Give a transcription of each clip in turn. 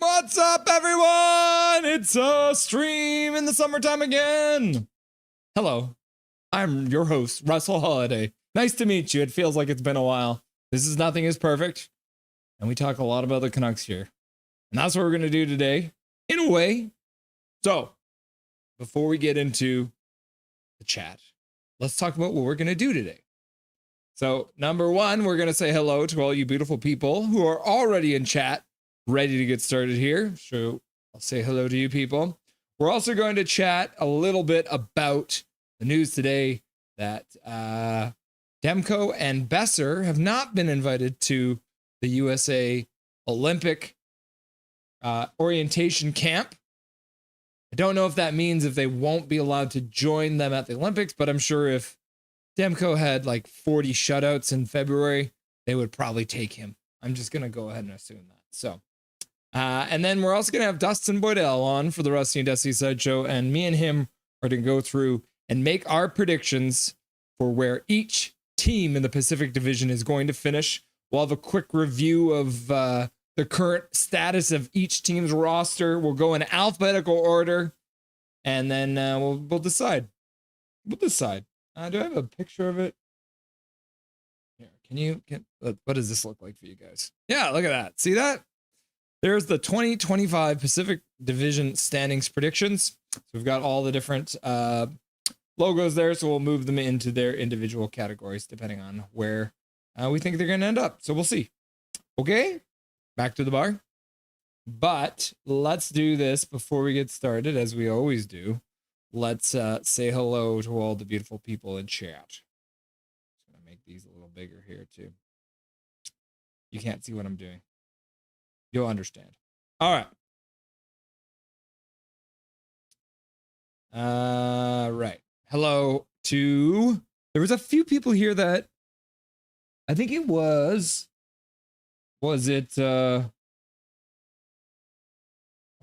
What's up, everyone? It's a stream in the summertime again. Hello, I'm your host, Russell Holiday. Nice to meet you. It feels like it's been a while. This is Nothing is Perfect, and we talk a lot about the Canucks here. And that's what we're going to do today, in a way. So, before we get into the chat, let's talk about what we're going to do today. So, number one, we're going to say hello to all you beautiful people who are already in chat, ready to get started here. So, I'll say hello to you people. We're also going to chat a little bit about the news today that Demko and Besser have not been invited to the USA Olympic orientation camp. I don't know if that means if they won't be allowed to join them at the Olympics, but I'm sure if Demko had like 40 shutouts in February, they would probably take him. I'm just going to go ahead and assume that. So, and then we're also going to have Dustin Boydell on for the Rusty and Dusty Sideshow, and me and him are going to go through and make our predictions for where each team in the Pacific Division is going to finish. We'll have a quick review of the current status of each team's roster. We'll go in alphabetical order, and then we'll decide. We'll decide. Do I have a picture of it? Here, what does this look like for you guys? Yeah, look at that. See that? There's the 2025 Pacific Division standings predictions. So we've got all the different logos there, so we'll move them into their individual categories depending on where we think they're going to end up. So we'll see. Okay, back to the bar. But let's do this before we get started, as we always do. Let's say hello to all the beautiful people in chat. I'm going to make these a little bigger here too. You can't see what I'm doing. You'll understand. All right. Right. Hello to... There was a few people here that... I think it was... Was it... I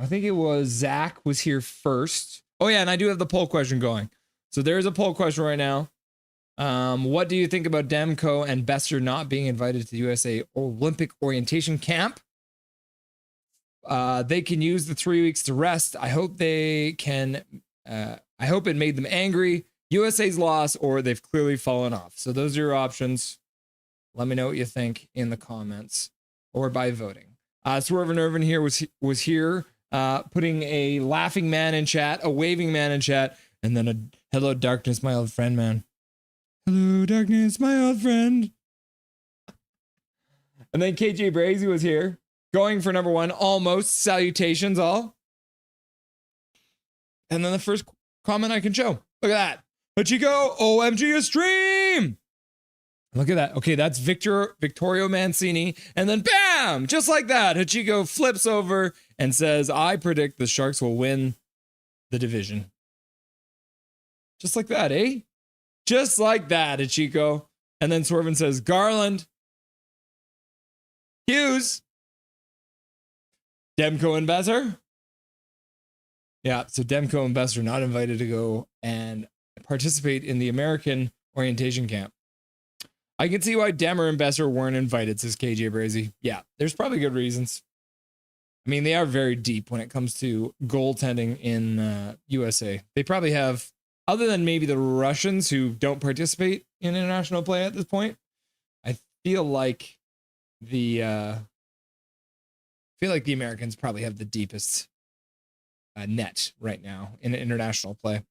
think it was Zach was here first. Oh yeah, and I do have the poll question going. So there's a poll question right now. What do you think about Demko and Besser not being invited to the USA Olympic orientation camp? They can use the 3 weeks to rest. I hope they can. I hope it made them angry. USA's lost, or they've clearly fallen off. So those are your options. Let me know what you think in the comments or by voting. Swerve and Irvin here was here, putting a laughing man in chat, a waving man in chat, and then a hello darkness, my old friend, man. Hello darkness, my old friend. And then KJ Brazy was here. Going for number one, almost. Salutations, all. And then the first comment I can show. Look at that. Hachiko, OMG, a stream. Look at that. Okay, that's Victorio Mancini. And then bam, just like that, Hachiko flips over and says, I predict the Sharks will win the division. Just like that, eh? Just like that, Hachiko. And then Swervin says, Garland, Hughes, Demko and Besser. Yeah, so Demko and Besser not invited to go and participate in the American orientation camp. I can see why Demmer and Besser weren't invited, says KJ Brazy. Yeah, there's probably good reasons. I mean, they are very deep when it comes to goaltending in USA. They probably have, other than maybe the Russians who don't participate in international play at this point, I feel like the Americans probably have the deepest net right now in international play.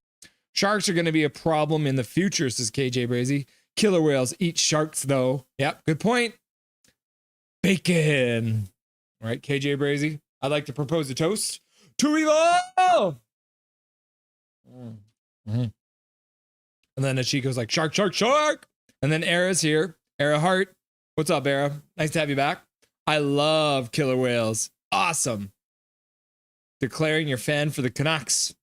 Sharks are going to be a problem in the future, says KJ Brazy. Killer whales eat sharks, though. Yep, good point. Bacon. All right, KJ Brazy. I'd like to propose a toast to evolve. Mm-hmm. And then Chico's like, shark, shark, shark. And then Era's here. Era Hart. What's up, Era? Nice to have you back. I love killer whales. Awesome. Declaring your fan for the Canucks.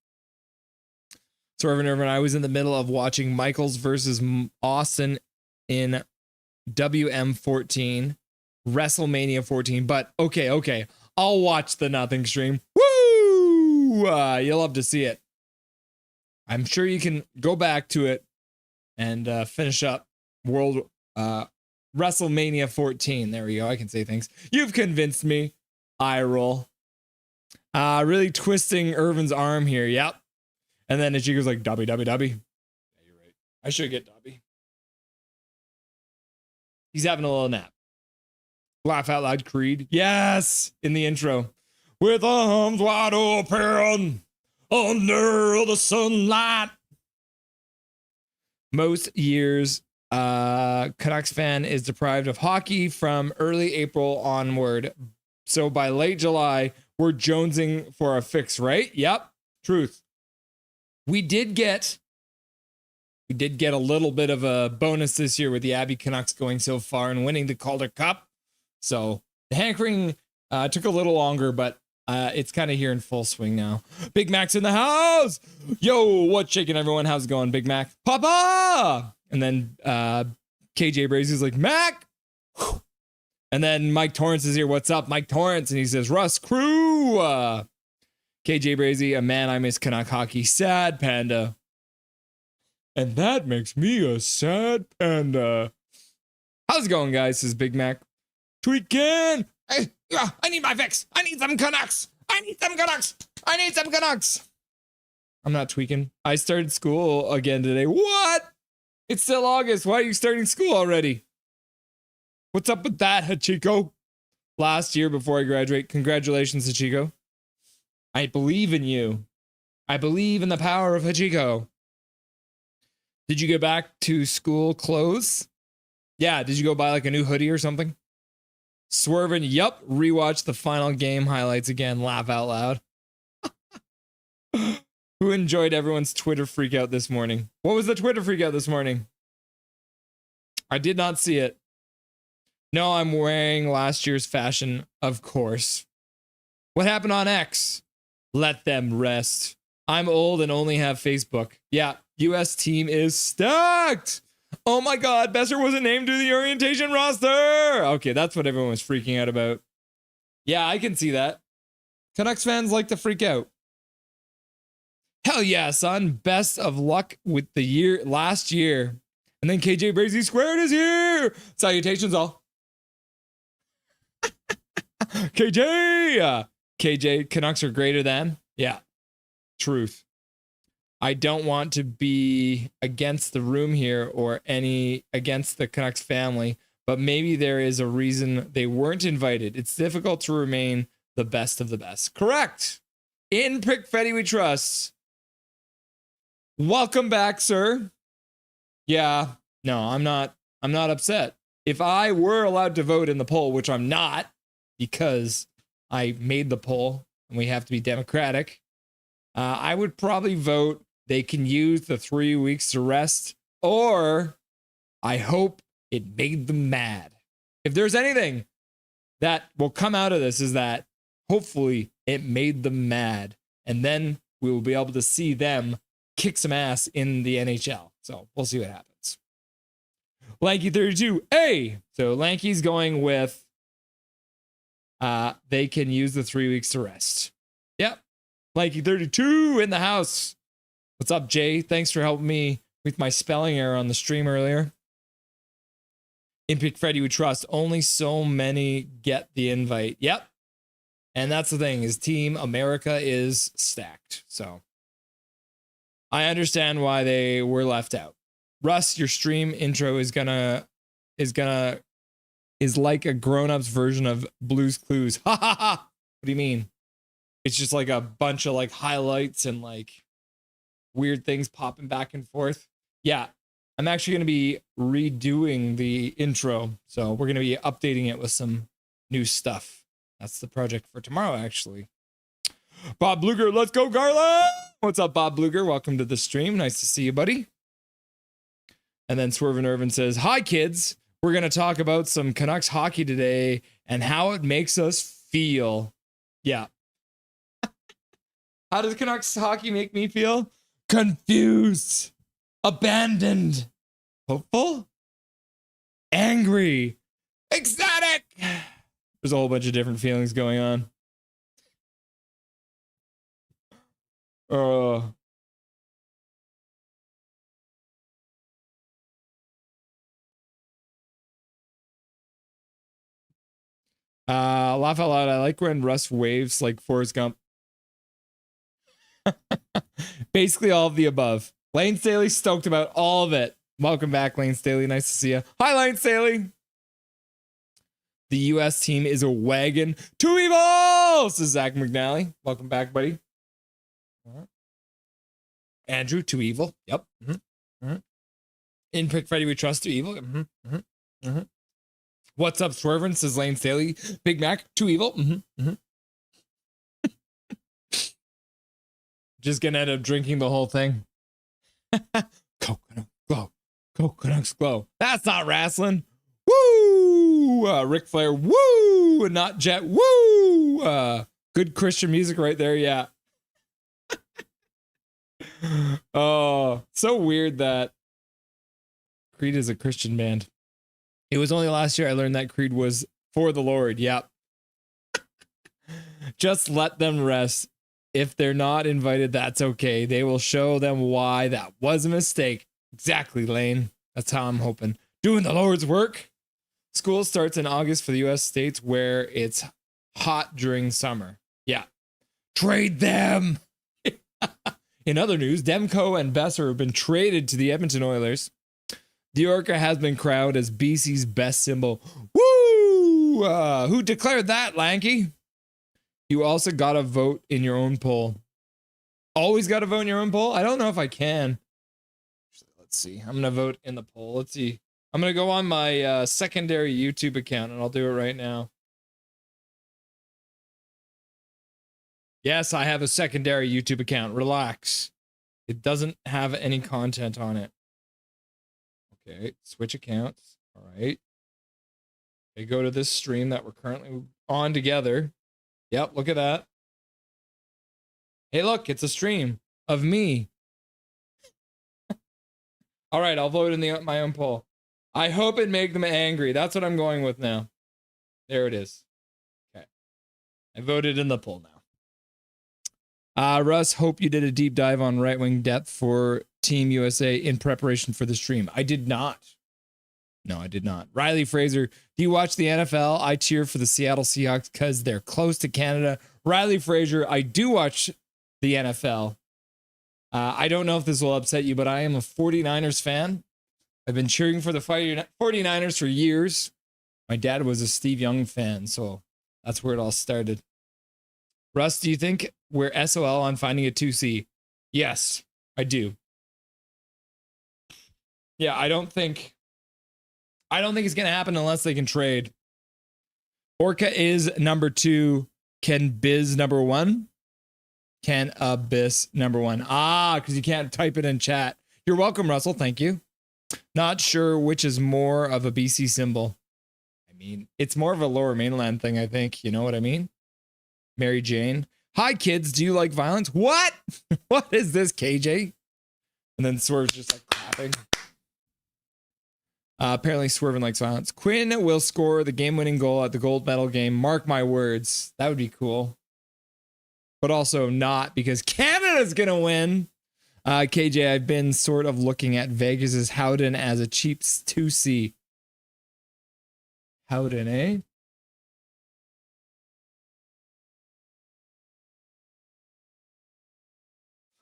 Swervin Irvin, I was in the middle of watching Michaels versus Austin in WM14, WrestleMania 14, but okay. I'll watch the Nothing stream. Woo! You'll love to see it. I'm sure you can go back to it and finish up WrestleMania 14. There we go. I can say things. You've convinced me. Eye roll. Really twisting Irvin's arm here. Yep. And then Ichigo's like, Dobby. Yeah, you're right. I should get Dobby. He's having a little nap. Laugh out loud, Creed. Yes! In the intro. With arms wide open under the sunlight. Most years, Canucks fan is deprived of hockey from early April onward. So by late July, we're jonesing for a fix, right? Yep. Truth. We did get a little bit of a bonus this year with the Abbey Canucks going so far and winning the Calder Cup. So the hankering took a little longer, but it's kind of here in full swing now. Big Mac's in the house. Yo, what's shaking, everyone? How's it going, Big Mac? Papa! And then KJ Brazy's like, Mac! And then Mike Torrance is here. What's up, Mike Torrance? And he says, Russ, crew! KJ Brazy, a man I miss Canuck hockey. Sad panda. And that makes me a sad panda. How's it going, guys? Says Big Mac. Tweaking! I need my fix! I need some Canucks! I need some Canucks! I'm not tweaking. I started school again today. What? It's still August. Why are you starting school already? What's up with that, Hachiko? Last year before I graduate. Congratulations, Hachiko. I believe in you. I believe in the power of Hachiko. Did you get back to school clothes? Yeah, did you go buy like a new hoodie or something? Swerving, yup. Rewatch the final game highlights again. Laugh out loud. Who enjoyed everyone's Twitter freakout this morning? What was the Twitter freakout this morning? I did not see it. No, I'm wearing last year's fashion, of course. What happened on X? Let them rest. I'm old and only have Facebook. Yeah, US team is stacked. Oh my God, Besser wasn't named to the orientation roster. Okay, that's what everyone was freaking out about. Yeah, I can see that. Canucks fans like to freak out. Hell yeah, son. Best of luck with the year last year. And then KJ Brazy Squared is here. Salutations all. KJ! KJ, Canucks are greater than. Yeah, truth. I don't want to be against the room here or any against the Canucks family, but maybe there is a reason they weren't invited. It's difficult to remain the best of the best. Correct. In Pick Fetty we trust. Welcome back, sir. Yeah, no, I'm not upset. If I were allowed to vote in the poll, which I'm not, because I made the poll and we have to be democratic, I would probably vote they can use the 3 weeks to rest, or I hope it made them mad. If there's anything that will come out of this, is that hopefully it made them mad, and then we will be able to see them kick some ass in the NHL. So we'll see what happens. Lanky32, hey! So Lanky's going with they can use the 3 weeks to rest. Yep. Lanky32 in the house. What's up, Jay? Thanks for helping me with my spelling error on the stream earlier. In Pick Freddy we trust. Only so many get the invite. Yep. And that's the thing, is Team America is stacked. So I understand why they were left out. Russ, your stream intro is like a grown-up's version of Blue's Clues. Ha ha ha. What do you mean? It's just like a bunch of like highlights and like weird things popping back and forth. Yeah, I'm actually going to be redoing the intro. So we're going to be updating it with some new stuff. That's the project for tomorrow, actually. Bob Bluger, let's go, Garland! What's up, Bob Bluger? Welcome to the stream. Nice to see you, buddy. And then Swervin' Irvin says, hi, kids. We're going to talk about some Canucks hockey today and how it makes us feel. Yeah. How does Canucks hockey make me feel? Confused, abandoned, hopeful, angry, ecstatic. There's a whole bunch of different feelings going on. Laugh out loud. I like when Russ waves like Forrest Gump. Basically all of the above. Lane Staley stoked about all of it. Welcome back, Lane Staley. Nice to see you. Hi, Lane Staley. The U.S. team is a wagon to evil, says Zach McNally. Welcome back, buddy. Andrew, to evil. Yep. In Pick Freddy, we trust to evil. What's up, Swervin, says Lane Staley. Big Mac, to evil. Just gonna end up drinking the whole thing. Coconut glow. Coconuts glow. That's not wrestling. Woo! Ric Flair, woo! Not Jet, woo! Good Christian music right there, yeah. Oh, so weird that Creed is a Christian band. It was only last year I learned that Creed was for the Lord, yep. Just let them rest. If they're not invited, that's okay. They will show them why that was a mistake. Exactly, Lane. That's how I'm hoping. Doing the Lord's work. School starts in August for the U.S. states where it's hot during summer. Yeah. Trade them. In other news, Demko and Besser have been traded to the Edmonton Oilers. The Orca has been crowned as BC's best symbol. Woo! Who declared that, Lanky? You also got to vote in your own poll. Always got to vote in your own poll? I don't know if I can. Let's see. I'm going to vote in the poll. Let's see. I'm going to go on my secondary YouTube account, and I'll do it right now. Yes, I have a secondary YouTube account. Relax. It doesn't have any content on it. Okay, switch accounts. All right. Okay, go to this stream that we're currently on together. Yep, look at that. Hey, look, it's a stream of me. All right, I'll vote in my own poll. I hope it make them angry. That's what I'm going with now. There it is. Okay. I voted in the poll now. Russ, hope you did a deep dive on right-wing depth for Team USA in preparation for the stream. I did not. No, I did not. Riley Fraser, do you watch the NFL? I cheer for the Seattle Seahawks because they're close to Canada. Riley Fraser, I do watch the NFL. I don't know if this will upset you, but I am a 49ers fan. I've been cheering for the 49ers for years. My dad was a Steve Young fan, so that's where it all started. Russ, do you think we're SOL on finding a 2C? Yes, I do. Yeah, I don't think it's going to happen unless they can trade. Orca is number 2. Can Biz number 1? Can Abyss number 1? Because you can't type it in chat. You're welcome, Russell. Thank you. Not sure which is more of a BC symbol. I mean, it's more of a Lower Mainland thing, I think. You know what I mean? Mary Jane. Hi, kids. Do you like violence? What? What is this, KJ? And then Swerve's just like clapping. Apparently Swerving likes violence. Quinn will score the game-winning goal at the gold medal game. Mark my words. That would be cool. But also not, because Canada's going to win. KJ, I've been sort of looking at Vegas's Howden as a cheap 2C. Howden, eh?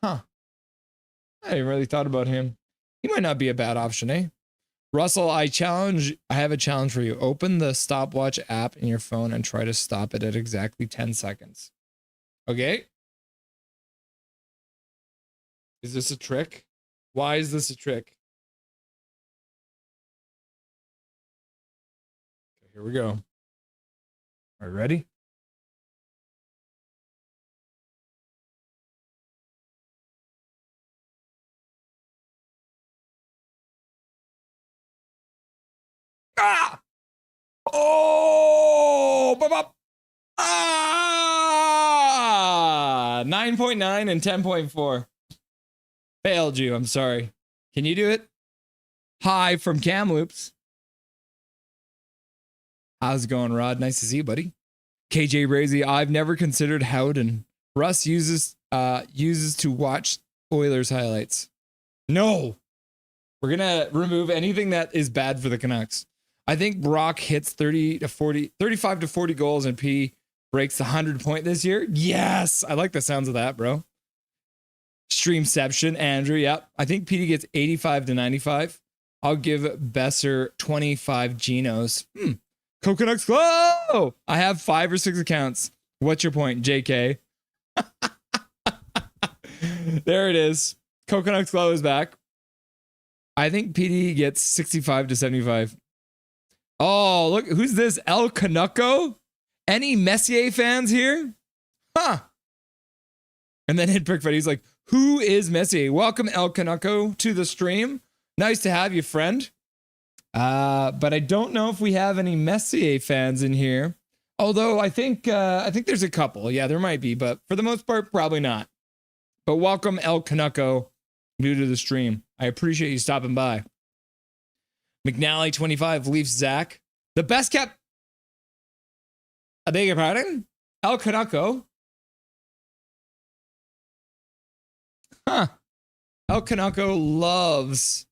Huh. I hadn't really thought about him. He might not be a bad option, eh? Russell, I have a challenge for you. Open the stopwatch app in your phone and try to stop it at exactly 10 seconds. Okay? Is this a trick? Why is this a trick? Okay, here we go. Are you ready? Ah! Oh! Ah! 9.9 and 10.4. Failed you. I'm sorry. Can you do it? Hi from Kamloops. How's it going, Rod? Nice to see you, buddy. KJ Brazy, I've never considered Howden. Russ uses to watch Oilers highlights. No. We're going to remove anything that is bad for the Canucks. I think Brock hits 35 to 40 goals and P breaks the 100 point this year. Yes. I like the sounds of that, bro. Streamception, Andrew. Yep. I think PD gets 85 to 95. I'll give Besser 25 Genos. Coconuts Glow! I have 5 or 6 accounts. What's your point, JK? There it is. Coconuts Glow is back. I think PD gets 65 to 75. Oh, look. Who's this? El Canucko? Any Messier fans here? Huh. And then Hit Prick Freddy's like, who is Messier? Welcome, El Canucko, to the stream. Nice to have you, friend. But I don't know if we have any Messier fans in here. Although I think there's a couple. Yeah, there might be, but for the most part, probably not. But welcome, El Canucko, new to the stream. I appreciate you stopping by. McNally 25, Leafs Zach. The best kept. I beg your pardon? El Canucko. Huh. El Canucko loves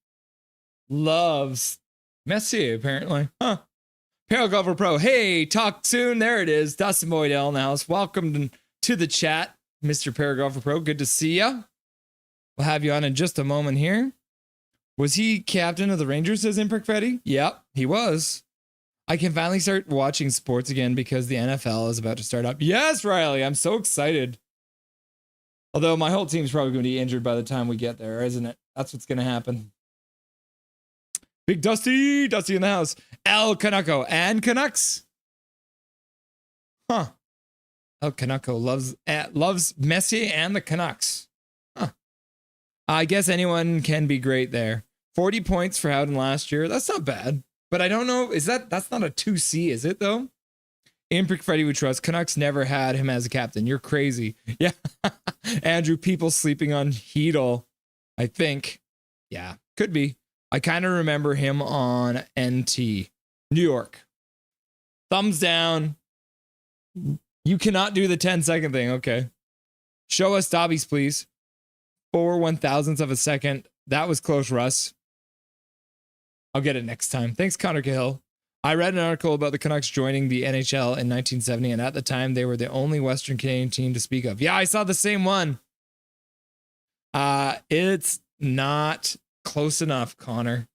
Messier, apparently. Huh. Paragolfer Pro. Hey, talk soon. There it is. Dustin Boydell in the house. Welcome to the chat, Mr. Paragolfer Pro. Good to see ya. We'll have you on in just a moment here. Was he captain of the Rangers, says Imprick Freddy? Yep, he was. I can finally start watching sports again because the NFL is about to start up. Yes, Riley, I'm so excited. Although my whole team's probably going to be injured by the time we get there, isn't it? That's what's going to happen. Big Dusty in the house. El Canucko and Canucks. Huh. El Canucko loves Messier and the Canucks. Huh. I guess anyone can be great there. 40 points for Howden last year. That's not bad. But I don't know. That's not a 2C, is it though? Imprick Freddy would trust. Canucks never had him as a captain. You're crazy. Yeah. Andrew, people sleeping on Heedle, I think. Yeah, could be. I kind of remember him on NT. New York. Thumbs down. You cannot do the 10-second thing. Okay. Show us Dobbies, please. 4 1,000ths of a second. That was close, Russ. I'll get it next time. Thanks, Connor Cahill. I read an article about the Canucks joining the NHL in 1970, and at the time, they were the only Western Canadian team to speak of. Yeah, I saw the same one. It's not close enough, Connor.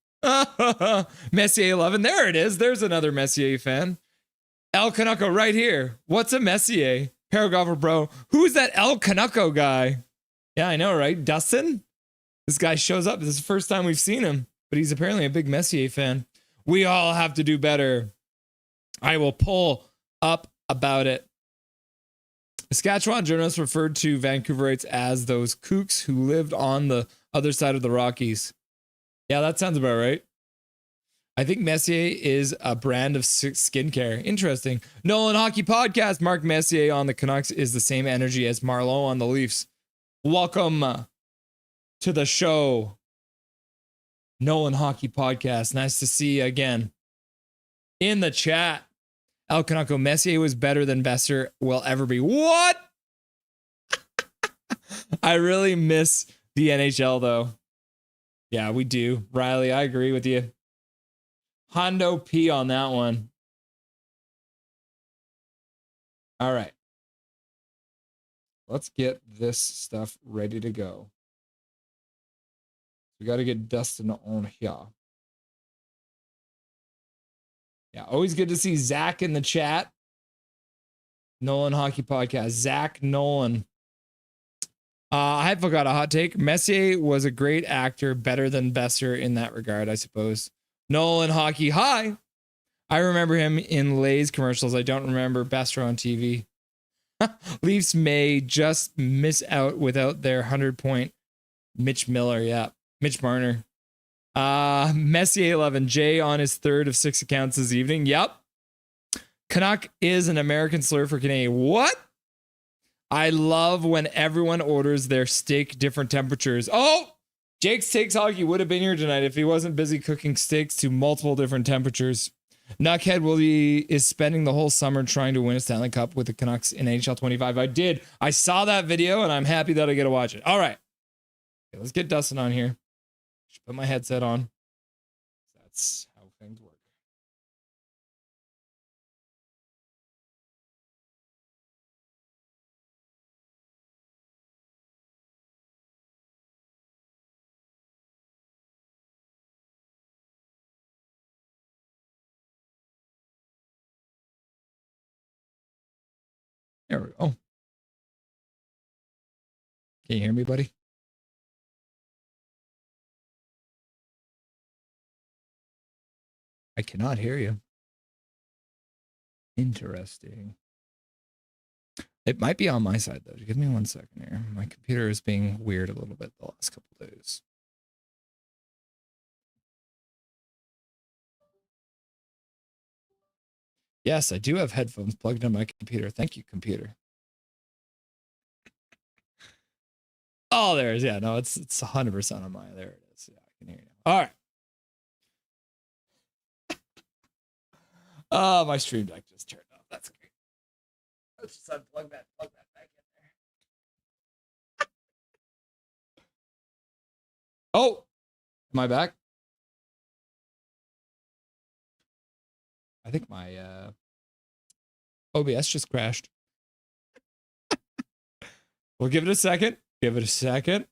Messier 11. There it is. There's another Messier fan. El Canucko right here. What's a Messier? Paragolfer Bro. Who's that El Canucko guy? Yeah, I know, right? Dustin? This guy shows up. This is the first time we've seen him, but he's apparently a big Messier fan. We all have to do better. I will pull up about it. Saskatchewan journalists referred to Vancouverites as those kooks who lived on the other side of the Rockies. Yeah, that sounds about right. I think Messier is a brand of skincare. Interesting. Nolan Hockey Podcast. Mark Messier on the Canucks is the same energy as Marleau on the Leafs. Welcome to the show. Nolan Hockey Podcast. Nice to see you again. In the chat, El Canucko, Messier was better than Besser will ever be. What? I really miss the NHL, though. Yeah, we do. Riley, I agree with you. Hondo P on that one. All right. Let's get this stuff ready to go. We got to get Dustin on here. Yeah, always good to see Zach in the chat. Nolan Hockey Podcast. Zach Nolan. I forgot a hot take. Messier was a great actor, better than Besser in that regard, I suppose. Nolan Hockey. Hi. I remember him in Lay's commercials. I don't remember Besser on TV. Leafs may just miss out without their 100-point Mitch Miller. Yeah. Mitch Marner. Messier 11. Jay on his third of 6 accounts this evening. Yep. Canuck is an American slur for Canadian. What? I love when everyone orders their steak different temperatures. Oh, Jake's Takes Hockey would have been here tonight if he wasn't busy cooking steaks to multiple different temperatures. Nuckhead is spending the whole summer trying to win a Stanley Cup with the Canucks in NHL 25. I did. I saw that video and I'm happy that I get to watch it. All right. Okay, let's get Dustin on here. Should put my headset on. That's how things work. There we go. Can you hear me, buddy? I cannot hear you. Interesting. It might be on my side, though. Give me 1 second here. My computer is being weird a little bit the last couple days. Yes, I do have headphones plugged in my computer. Thank you, computer. Oh, there it is. Yeah, no, it's 100% on mine. There it is. Yeah, I can hear you. All right. Oh, my stream deck just turned off. That's great. Let's just unplug that, plug that back in there. Oh, am I back? I think my OBS just crashed. We'll give it a second. Give it a second.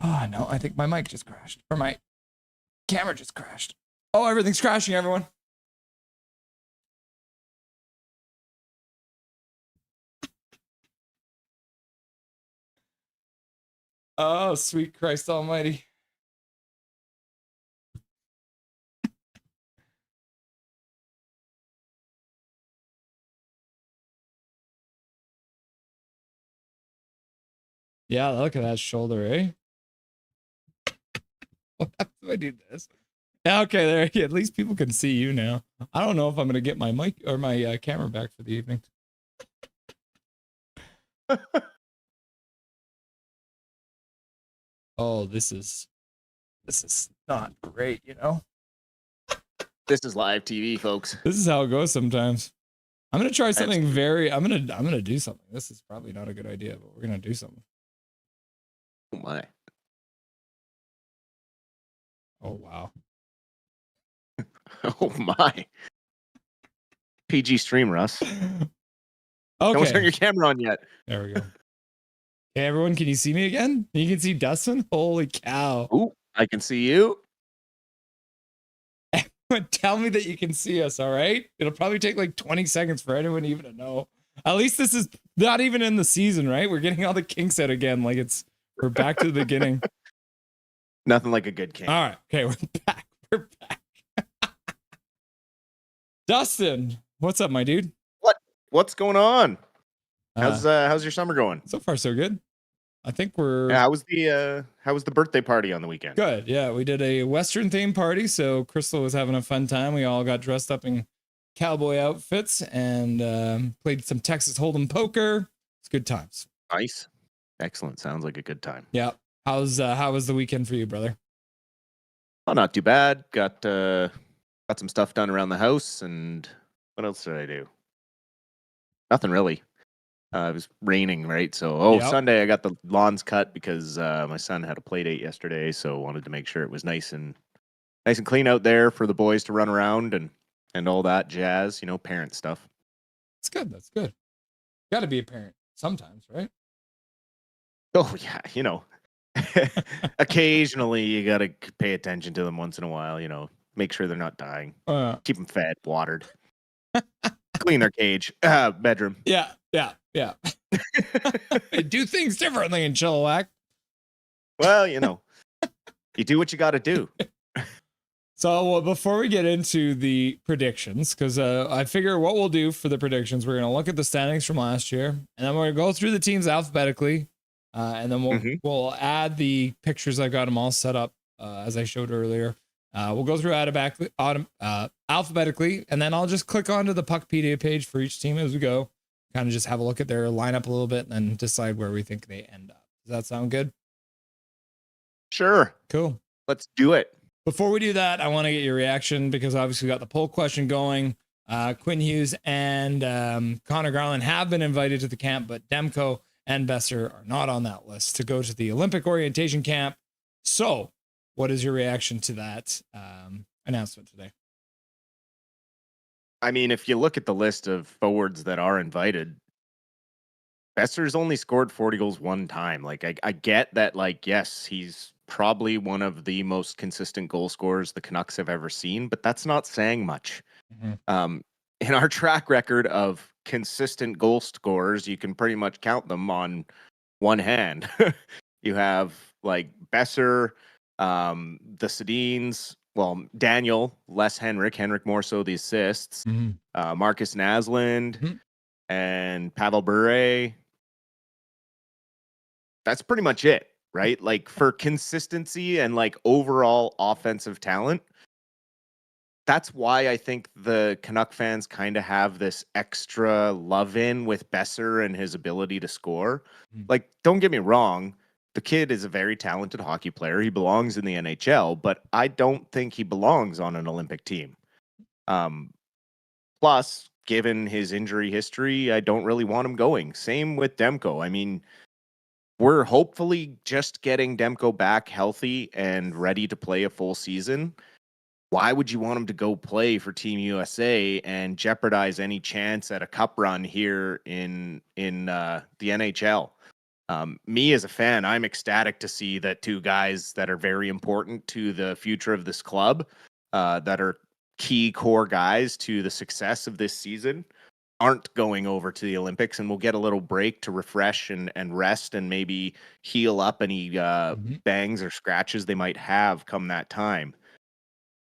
Oh, no, I think my mic just crashed. Or my camera just crashed. Oh, everything's crashing, everyone. Oh, sweet Christ almighty. Yeah, look at that shoulder, eh? What happens if I do this? Yeah, okay, there. Yeah, at least people can see you now. I don't know if I'm gonna get my mic or my camera back for the evening. Oh, this is not great, you know. This is live TV, folks. This is how it goes sometimes. I'm gonna try something I'm gonna do something. This is probably not a good idea, but we're gonna do something. Oh my. Oh wow. Oh my. PG stream, Russ. Okay. Don't turn your camera on yet. There we go. Hey everyone, can you see me again? You can see Dustin? Holy cow. Ooh, I can see you. Tell me that you can see us, all right? It'll probably take like 20 seconds for anyone even to know. At least this is not even in the season, right? We're getting all the kinks out again. Like we're back to the beginning. Nothing like a good kink. All right. Okay, we're back. We're back. Dustin, what's up, my dude? What's going on? How's your summer going? So far, so good. I think we're. Yeah, how was the birthday party on the weekend? Good. Yeah, we did a Western themed party, so Crystal was having a fun time. We all got dressed up in cowboy outfits and played some Texas Hold'em poker. It's good times. Nice, excellent. Sounds like a good time. Yeah. How was the weekend for you, brother? Oh, not too bad. Got some stuff done around the house, and what else did I do? Nothing really. It was raining, right? So, Yep. Sunday I got the lawns cut because my son had a play date yesterday, so wanted to make sure it was nice and clean out there for the boys to run around and all that jazz, parent stuff. That's good. That's good. Got to be a parent sometimes, right? Oh yeah, occasionally you got to pay attention to them once in a while, make sure they're not dying, keep them fed, watered, clean their cage, bedroom. Yeah. They do things differently in Chilliwack. Well, you do what you got to do. So before we get into the predictions, because I figure what we'll do for the predictions, we're going to look at the standings from last year, and then we're going to go through the teams alphabetically, and then we'll add the pictures. I got them all set up as I showed earlier. We'll go through alphabetically, and then I'll just click onto the Puckpedia page for each team as we go. Kind of just have a look at their lineup a little bit and then decide where we think they end up. Does that sound good? Sure. Cool. Let's do it. Before we do that, I want to get your reaction because obviously we got the poll question going. Quinn Hughes and Connor Garland have been invited to the camp, but Demko and Besser are not on that list to go to the Olympic orientation camp. So what is your reaction to that announcement today? I mean, if you look at the list of forwards that are invited, Besser's only scored 40 goals one time. Like, I get that, like, yes, he's probably one of the most consistent goal scorers the Canucks have ever seen, but that's not saying much. in our track record of consistent goal scorers, you can pretty much count them on one hand. You have like Besser, the Sedins, well, Daniel, less Henrik more so the assists, Marcus Naslund, and Pavel Bure. That's pretty much it, right? Like for consistency and like overall offensive talent, that's why I think the Canuck fans kind of have this extra love in with Besser and his ability to score. Like, don't get me wrong, the kid is a very talented hockey player. He belongs in the NHL, but I don't think he belongs on an Olympic team. Plus, given his injury history, I don't really want him going. Same with Demko. I mean, we're hopefully just getting Demko back healthy and ready to play a full season. Why would you want him to go play for Team USA and jeopardize any chance at a cup run here in the NHL? Me as a fan, I'm ecstatic to see that two guys that are very important to the future of this club, that are key core guys to the success of this season, aren't going over to the Olympics, and we'll get a little break to refresh and rest and maybe heal up any bangs or scratches they might have come that time.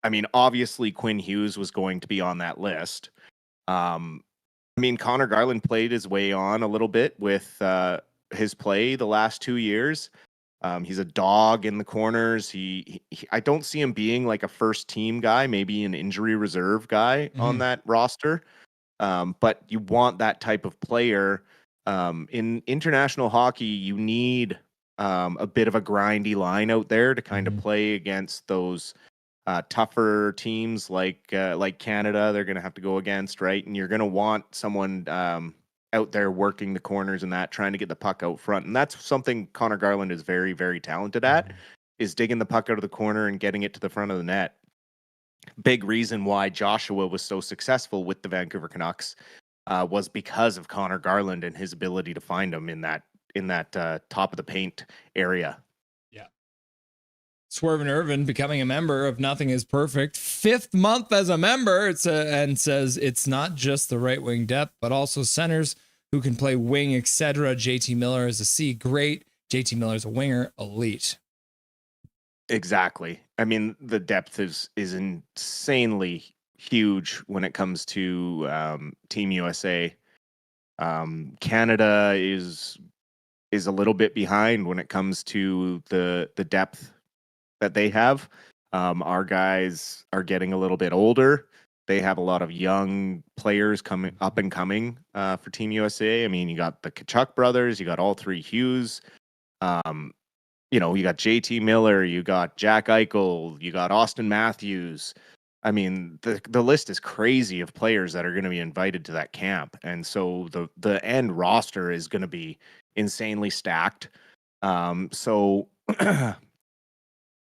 I mean, obviously Quinn Hughes was going to be on that list. I mean, Connor Garland played his way on a little bit with his play the last 2 years. He's a dog in the corners. He I don't see him being like a first team guy, maybe an injury reserve guy on that roster. But you want that type of player. In international hockey, you need a bit of a grindy line out there to kind of play against those tougher teams like Canada. They're going to have to go against, right? And you're going to want someone out there working the corners and that, trying to get the puck out front. And that's something Connor Garland is very, very talented at, is digging the puck out of the corner and getting it to the front of the net. Big reason why Joshua was so successful with the Vancouver Canucks was because of Connor Garland and his ability to find him in that top of the paint area. Yeah. Swervin Irvin becoming a member of Nothing Is Perfect, 5th month as a member. And says it's not just the right wing depth, but also centers who can play wing, etc. JT Miller is a C, great. JT Miller is a winger, elite. Exactly. I mean, the depth is insanely huge when it comes to Team USA. Canada is a little bit behind when it comes to the depth that they have. Our guys are getting a little bit older. They have a lot of young players coming up and coming for Team USA. I mean, you got the Kachuk brothers, you got all three Hughes. You know, you got JT Miller, you got Jack Eichel, you got Austin Matthews. I mean, the list is crazy of players that are going to be invited to that camp. And so the end roster is going to be insanely stacked. So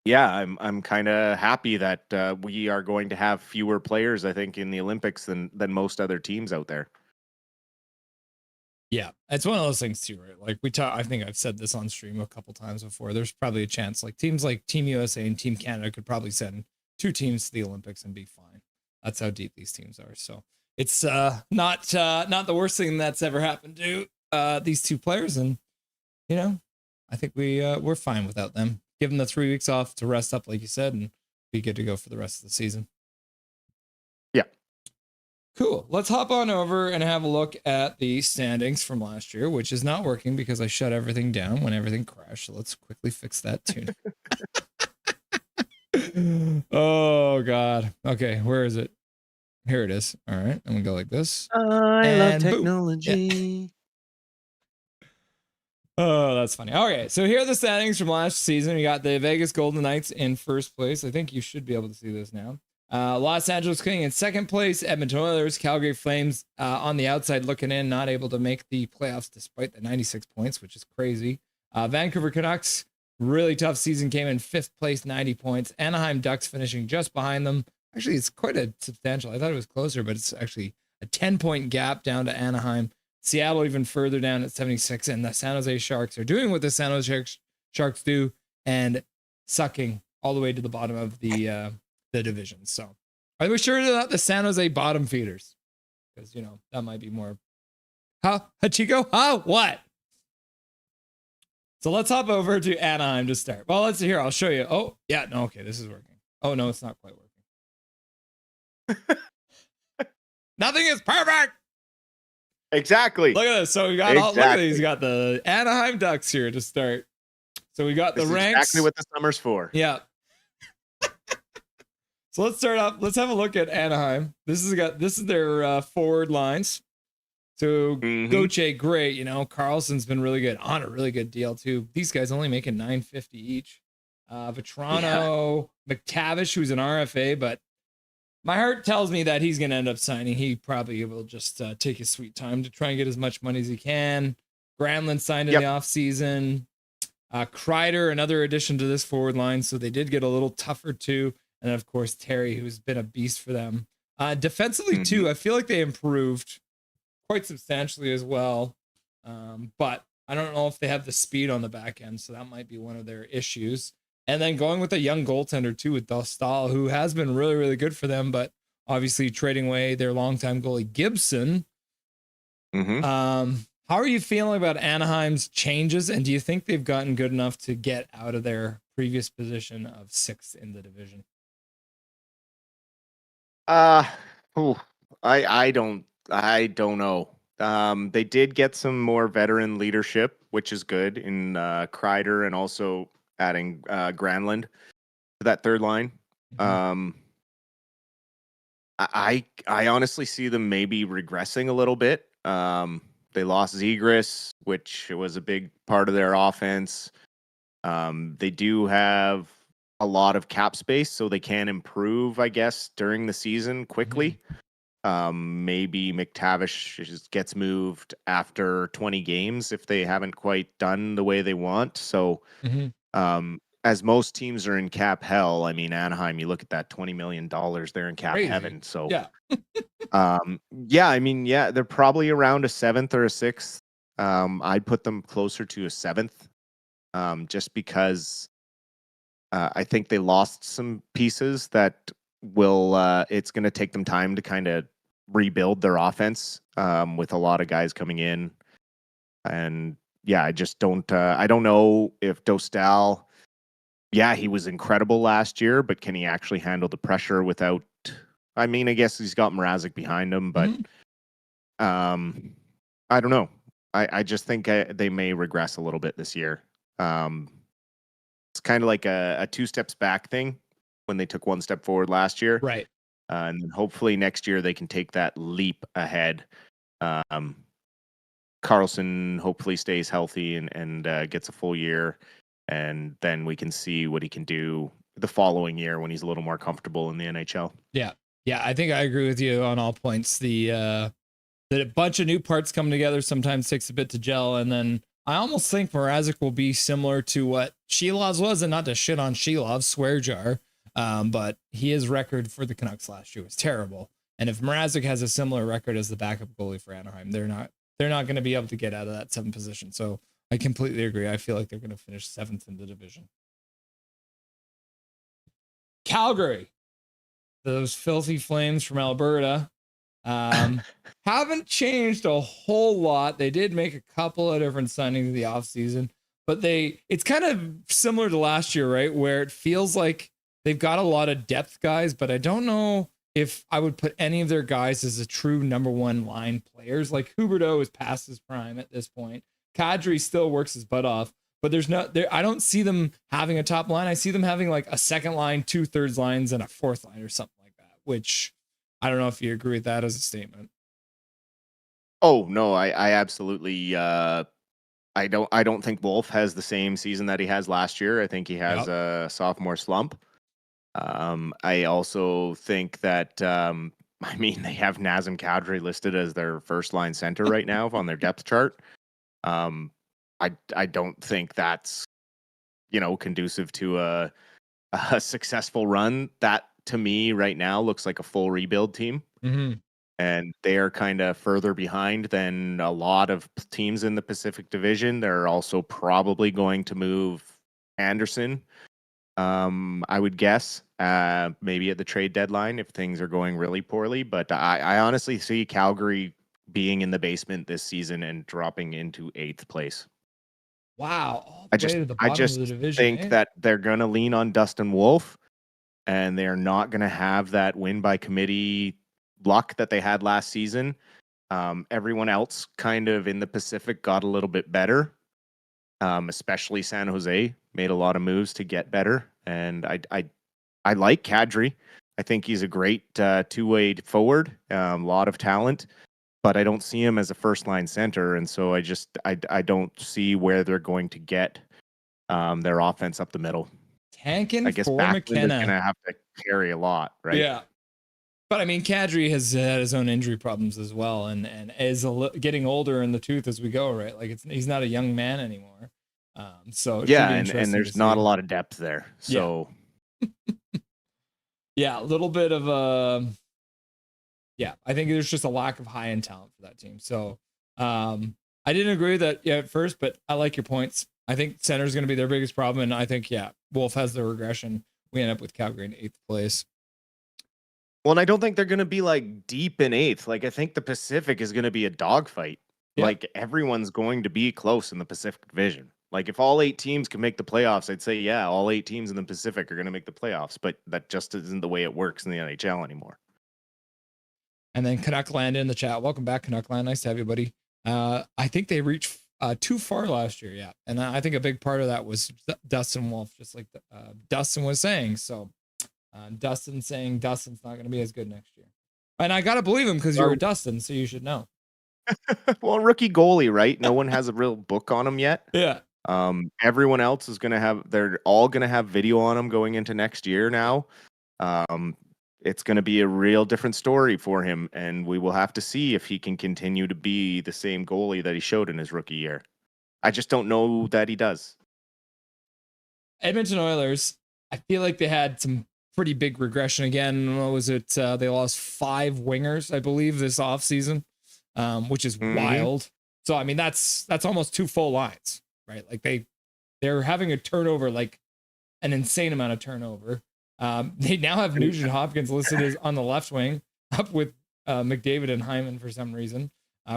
yeah, I'm kind of happy that we are going to have fewer players, I think, in the Olympics than most other teams out there. Yeah, it's one of those things too, right? Like I think I've said this on stream a couple times before. There's probably a chance like teams like Team USA and Team Canada could probably send 2 teams to the Olympics and be fine. That's how deep these teams are. So it's not the worst thing that's ever happened to these 2 players, and you know, I think we're fine without them. Give them the 3 weeks off to rest up, like you said, and be good to go for the rest of the season. Yeah. Cool. Let's hop on over and have a look at the standings from last year, which is not working because I shut everything down when everything crashed. So let's quickly fix that tune. Oh, God. Okay, where is it? Here it is. All right, I'm going to go like this. I love technology. Yeah. Oh, that's funny. Okay, so here are the standings from last season. We got the Vegas Golden Knights in first place. I think you should be able to see this now. Los Angeles King in second place, Edmonton Oilers, Calgary Flames on the outside looking in, not able to make the playoffs despite the 96 points, which is crazy. Vancouver Canucks, really tough season, came in 5th place, 90 points. Anaheim Ducks finishing just behind them. Actually, it's quite a substantial. I thought it was closer, but it's actually a 10-point gap down to Anaheim. Seattle even further down at 76, and the San Jose Sharks are doing what the San Jose Sharks do and sucking all the way to the bottom of the division. So are we sure they're not the San Jose bottom feeders? because that might be more. Hachiko? What? So let's hop over to Anaheim to start. Well, let's see here. I'll show you. Oh, yeah. No, okay. This is working. Oh, no, it's not quite working. Nothing is perfect. Exactly. Look at this. So we got look at these. We got the Anaheim Ducks here to start. So we got the ranks. Exactly what the summer's for. Yeah. So let's start off. Let's have a look at Anaheim. This is their forward lines. So Goche, great. Carlson's been really good on a really good deal too. These guys only making $950 each. Vetrano, McTavish, who's an RFA, but my heart tells me that he's going to end up signing. He probably will just take his sweet time to try and get as much money as he can. Granlund signed in the offseason. Kreider, another addition to this forward line, so they did get a little tougher too. And of course, Terry, who's been a beast for them. Defensively too, I feel like they improved quite substantially as well. But I don't know if they have the speed on the back end, so that might be one of their issues. And then going with a young goaltender too with Dostal, who has been really, really good for them, but obviously trading away their longtime goalie Gibson. How are you feeling about Anaheim's changes, and do you think they've gotten good enough to get out of their previous position of 6th in the division? I don't know. They did get some more veteran leadership, which is good in Kreider, and also adding Granlund to that third line. I honestly see them maybe regressing a little bit. They lost Zegras, which was a big part of their offense. They do have a lot of cap space, so they can improve, I guess, during the season quickly. Maybe McTavish just gets moved after 20 games if they haven't quite done the way they want. So, as most teams are in cap hell, I mean, Anaheim, you look at that $20 million, they're in cap heaven. So, they're probably around a 7th or a 6th. I'd put them closer to a 7th, just because I think they lost some pieces that will it's going to take them time to kind of rebuild their offense with a lot of guys coming in. And I just don't I don't know if Dostal, he was incredible last year, but can he actually handle the pressure without, I guess he's got Mrazek behind him, but I don't know. I just think they may regress a little bit this year. It's kind of like a 2 steps back thing when they took 1 step forward last year. Right. And then hopefully next year they can take that leap ahead. Carlson hopefully stays healthy and gets a full year. And then we can see what he can do the following year when he's a little more comfortable in the NHL. Yeah. Yeah, I think I agree with you on all points. That a bunch of new parts come together sometimes takes a bit to gel. And then I almost think Mrazek will be similar to what Shilov's was, and not to shit on Shilov, swear jar. But his record for the Canucks last year was terrible. And if Mrazek has a similar record as the backup goalie for Anaheim, they're not going to be able to get out of that 7th position. So I completely agree. I feel like they're going to finish 7th in the division. Calgary, those filthy Flames from Alberta, haven't changed a whole lot. They did make a couple of different signings in the offseason, but it's kind of similar to last year, right? Where it feels like they've got a lot of depth guys, but I don't know if I would put any of their guys as a true number 1 line players. Like Huberdeau is past his prime at this point. Kadri still works his butt off, but I don't see them having a top line. I see them having like a 2nd line, 2 thirds lines, and a 4th line or something like that, which I don't know if you agree with that as a statement. Oh, no, I absolutely I don't think Wolf has the same season that he has last year. I think he has a sophomore slump. I also think that they have Nazem Kadri listed as their 1st line center right now on their depth chart. I don't think that's conducive to a successful run. That to me right now looks like a full rebuild team. And they're kind of further behind than a lot of teams in the Pacific Division. They're also probably going to move Anderson, I would guess, maybe at the trade deadline if things are going really poorly. But I honestly see Calgary being in the basement this season and dropping into 8th place. Wow, all I the way just to the I bottom of just the division, think eh? that they're gonna lean on Dustin Wolf, and they're not gonna have that win by committee luck that they had last season. Everyone else kind of in the Pacific got a little bit better, especially San Jose made a lot of moves to get better, and I like Kadri. I think he's a great two-way forward, a lot of talent, but I don't see him as a first-line center, and so I don't see where they're going to get their offense up the middle. Tanking I guess for Backlund is McKenna. going to have to carry a lot, right? Yeah. But I mean, Kadri has had his own injury problems as well, and is getting older in the tooth as we go, right? Like he's not a young man anymore. So it should Yeah, be and interesting to there's not a see. lot of depth there. Yeah. So Yeah, a little bit of a yeah, I think there's just a lack of high end talent for that team. So I didn't agree with that at first, but I like your points. I think center is going to be their biggest problem, and I think Wolf has the regression. We end up with Calgary in 8th place. well, and I don't think they're going to be like deep in 8th. Like I think the Pacific is going to be a dogfight. Yep. Like everyone's going to be close in the Pacific Division. Like if all 8 teams can make the playoffs, I'd say yeah, all 8 teams in the Pacific are going to make the playoffs. But that just isn't the way it works in the NHL anymore. And then Canuckland in the chat. Welcome back, Canuckland. Nice to have you, buddy. I think they reached too far last year, yeah. And I think a big part of that was Dustin Wolf, just like Dustin was saying. So Dustin saying Dustin's not going to be as good next year. And I got to believe him because you're a Dustin, so you should know. Well, rookie goalie, right? No one has a real book on him yet. Yeah. Everyone else is going to have, they're all going to have video on him going into next year now. It's going to be a real different story for him, and we will have to see if he can continue to be the same goalie that he showed in his rookie year. I just don't know that he does. Edmonton Oilers, I feel like they had some pretty big regression again. What was it? They lost 5 wingers, I believe, this offseason, which is wild. So, I mean, that's almost 2 full lines, right? Like they're having a turnover, like an insane amount of turnover. They now have Nugent Hopkins listed as on the left wing, up with McDavid and Hyman for some reason.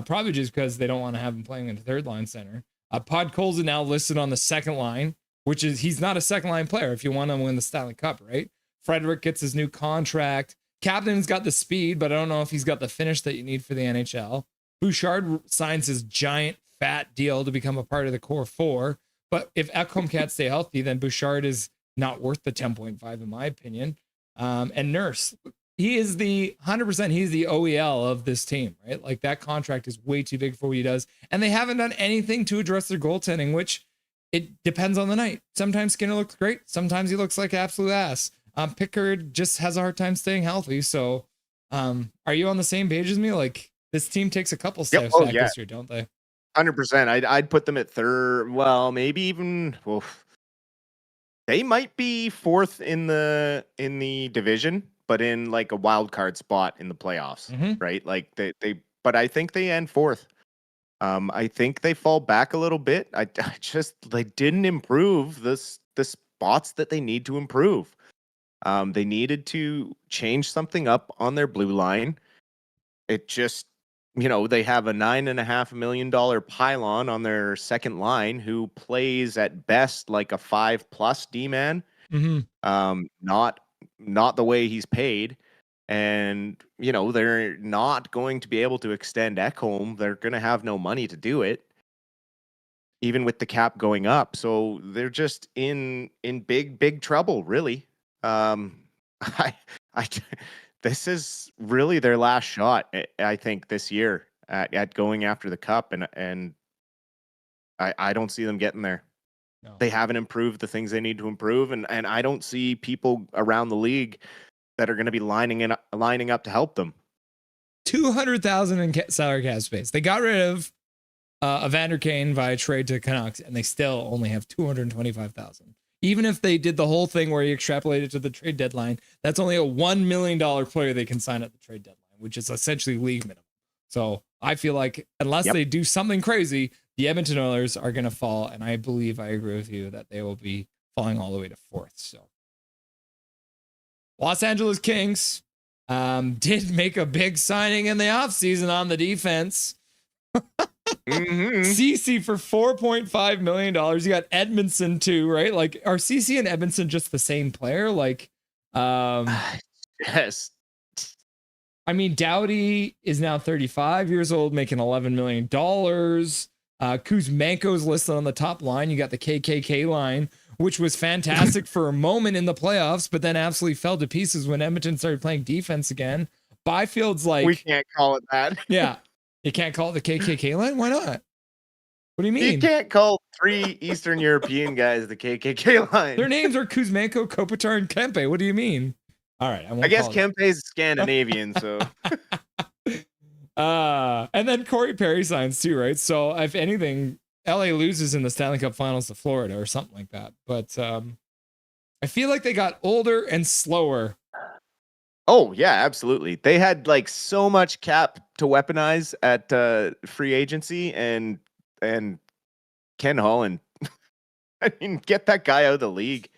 Probably just because they don't want to have him playing in the 3rd line center. Podkolzin now listed on the 2nd line, which is he's not a 2nd line player if you want to win the Stanley Cup, right? Frederick gets his new contract. Captain's got the speed, but I don't know if he's got the finish that you need for the NHL. Bouchard signs his giant fat deal to become a part of the core 4. But if Ekholm can't stay healthy, then Bouchard is not worth the 10.5 in my opinion. And Nurse, he is the 100%, he's the OEL of this team, right? Like that contract is way too big for what he does. And they haven't done anything to address their goaltending, which it depends on the night. Sometimes Skinner looks great. Sometimes he looks like absolute ass. Pickard just has a hard time staying healthy. So are you on the same page as me? Like this team takes a couple steps back this year, don't they? 100%. I'd put them at 3rd. Well, maybe even, they might be 4th in the division, but in like a wild card spot in the playoffs, right? Like but I think they end 4th. I think they fall back a little bit. I just they didn't improve the spots that they need to improve. They needed to change something up on their blue line. It just, they have a $9.5 million pylon on their 2nd line who plays at best like a 5+ D-man. Not the way he's paid. And, they're not going to be able to extend Ekholm. They're going to have no money to do it, even with the cap going up. So they're just in big trouble, really. This is really their last shot, I think, this year at going after the cup, and I don't see them getting there. No. They haven't improved the things they need to improve, and I don't see people around the league that are going to be lining up to help them. $200,000 in salary cap space. They got rid of Evander Kane via trade to Canucks, and they still only have $225,000. Even if they did the whole thing where you extrapolated to the trade deadline, that's only a $1 million player they can sign at the trade deadline, which is essentially league minimum. So I feel like unless they do something crazy, the Edmonton Oilers are going to fall. And I believe I agree with you that they will be falling all the way to 4th. So Los Angeles Kings did make a big signing in the offseason on the defense. CC for $4.5 million. You got Edmondson too, right? Like, are CC and Edmondson just the same player? Like, yes. I mean, Doughty is now 35 years old, making $11 million. Kuzmenko's listed on the top line. You got the KKK line, which was fantastic for a moment in the playoffs, but then absolutely fell to pieces when Edmonton started playing defense again. Byfield's like, we can't call it that. Yeah. You can't call it the KKK line? Why not? What do you mean? You can't call 3 Eastern European guys the KKK line. Their names are Kuzmenko, Kopitar, and Kempe. What do you mean? All right. I guess Kempe's Scandinavian, so. And then Corey Perry signs too, right? So if anything, LA loses in the Stanley Cup Finals to Florida or something like that. But I feel like they got older and slower. Oh, yeah, absolutely. They had like so much cap to weaponize at free agency, and Ken Holland, I mean, get that guy out of the league.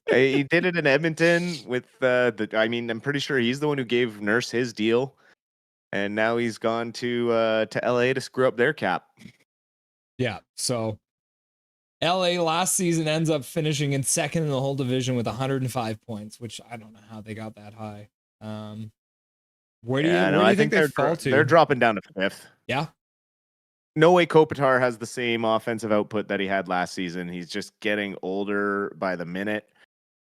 He did it in Edmonton with I'm pretty sure he's the one who gave Nurse his deal, and now he's gone to LA to screw up their cap. Yeah, so LA last season ends up finishing in second in the whole division with 105 points, which I don't know how they got that high. Where do you think they fall to? They're dropping down to 5th. Yeah. No way Kopitar has the same offensive output that he had last season. He's just getting older by the minute.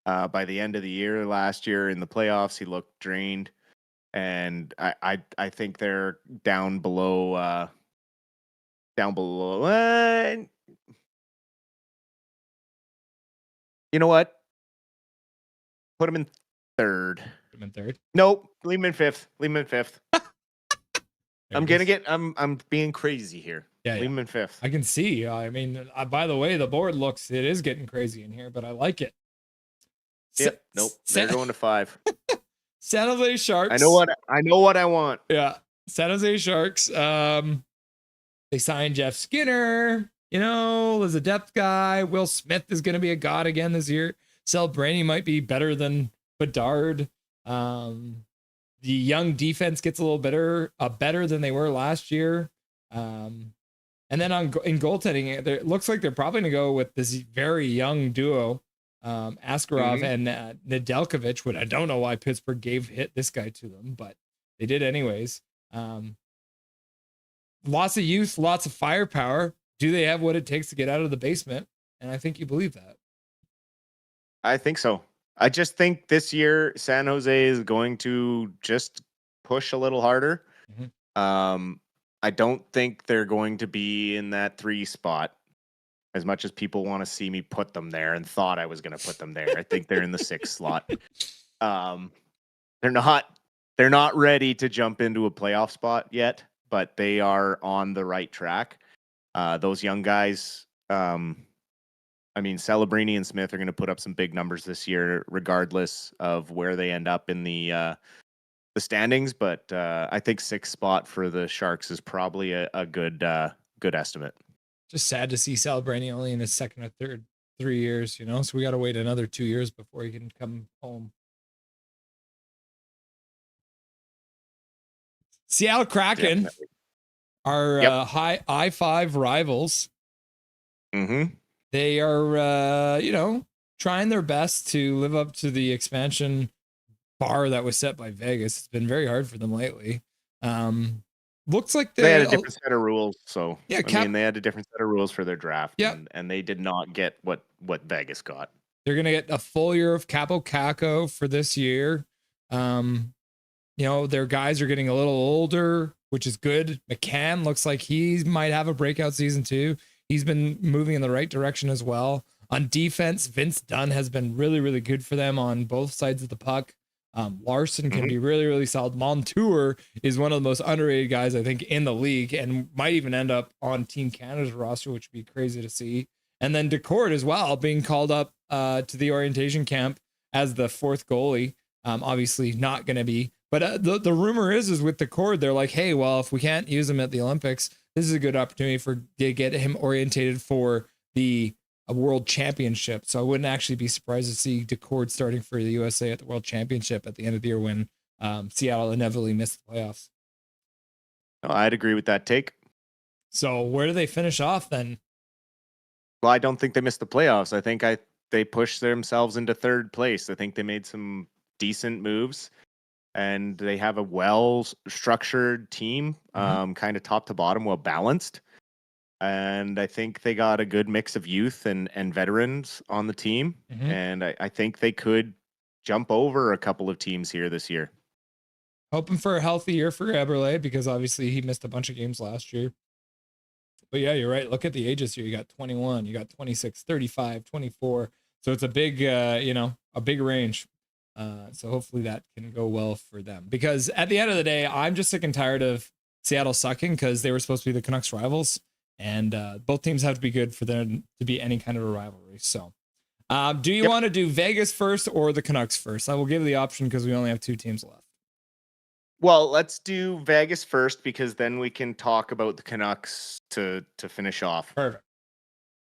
By the end of the year last year in the playoffs, he looked drained. And I think they're down below. You know what? Put him in 3rd. Put him in 3rd? Nope. Leave him in 5th. I'm being crazy here. Yeah, Leave him in 5th. I can see. I mean, by the way, the board looks, it is getting crazy in here, but I like it. Yep. Nope. They're going to 5. San Jose Sharks. I know what I want. Yeah. San Jose Sharks. They signed Jeff Skinner. You know, as a depth guy. Will Smith is going to be a god again this year. Celebrini might be better than Bedard. The young defense gets a little better than they were last year. And then in goaltending, it looks like they're probably going to go with this very young duo, Askarov and Nedeljkovic, which I don't know why Pittsburgh hit this guy to them, but they did anyways. Lots of youth, lots of firepower. Do they have what it takes to get out of the basement? And I think you believe that. I think so. I just think this year San Jose is going to just push a little harder. I don't think they're going to be in that 3 spot as much as people want to see me put them there and thought I was going to put them there. I think they're in the 6th slot. They're not ready to jump into a playoff spot yet, but they are on the right track. Those young guys, Celebrini and Smith are going to put up some big numbers this year, regardless of where they end up in the standings. But I think 6th spot for the Sharks is probably a good estimate. Just sad to see Celebrini only in his 2nd or 3rd 3 years, you know. So we got to wait another 2 years before he can come home. Seattle Kraken are high I-5 rivals. They are, trying their best to live up to the expansion bar that was set by Vegas. It's been very hard for them lately. Looks like they had a different set of rules. So, yeah, they had a different set of rules for their draft. Yeah. And they did not get what Vegas got. They're going to get a full year of Capo Caco for this year. Their guys are getting a little older, which is good. McCann looks like he might have a breakout season too. He's been moving in the right direction as well. On defense, Vince Dunn has been really, really good for them on both sides of the puck. Larson can be really, really solid. Montour is one of the most underrated guys, I think, in the league and might even end up on Team Canada's roster, which would be crazy to see. And then Decord as well, being called up to the orientation camp as the 4th goalie. Obviously not going to be. But the rumor is with Decord, they're like, hey, well, if we can't use him at the Olympics, this is a good opportunity to get him orientated for the a world championship. So I wouldn't actually be surprised to see Decord starting for the USA at the world championship at the end of the year when Seattle inevitably missed the playoffs. No, I'd agree with that take. So where do they finish off then? Well, I don't think they missed the playoffs. I think they pushed themselves into third place. I think they made some decent moves, and they have a well-structured team, kind of top to bottom, well balanced. And I think they got a good mix of youth and veterans on the team, and I think they could jump over a couple of teams here this year. Hoping for a healthy year for Eberle because obviously he missed a bunch of games last year. But yeah, you're right. Look at the ages here. You got 21, you got 26, 35, 24. So it's a big, a big range. So hopefully that can go well for them. Because at the end of the day, I'm just sick and tired of Seattle sucking because they were supposed to be the Canucks rivals. And both teams have to be good for them to be any kind of a rivalry. So do you want to do Vegas first or the Canucks first? I will give the option because we only have 2 teams left. Well, let's do Vegas first because then we can talk about the Canucks to finish off. Perfect.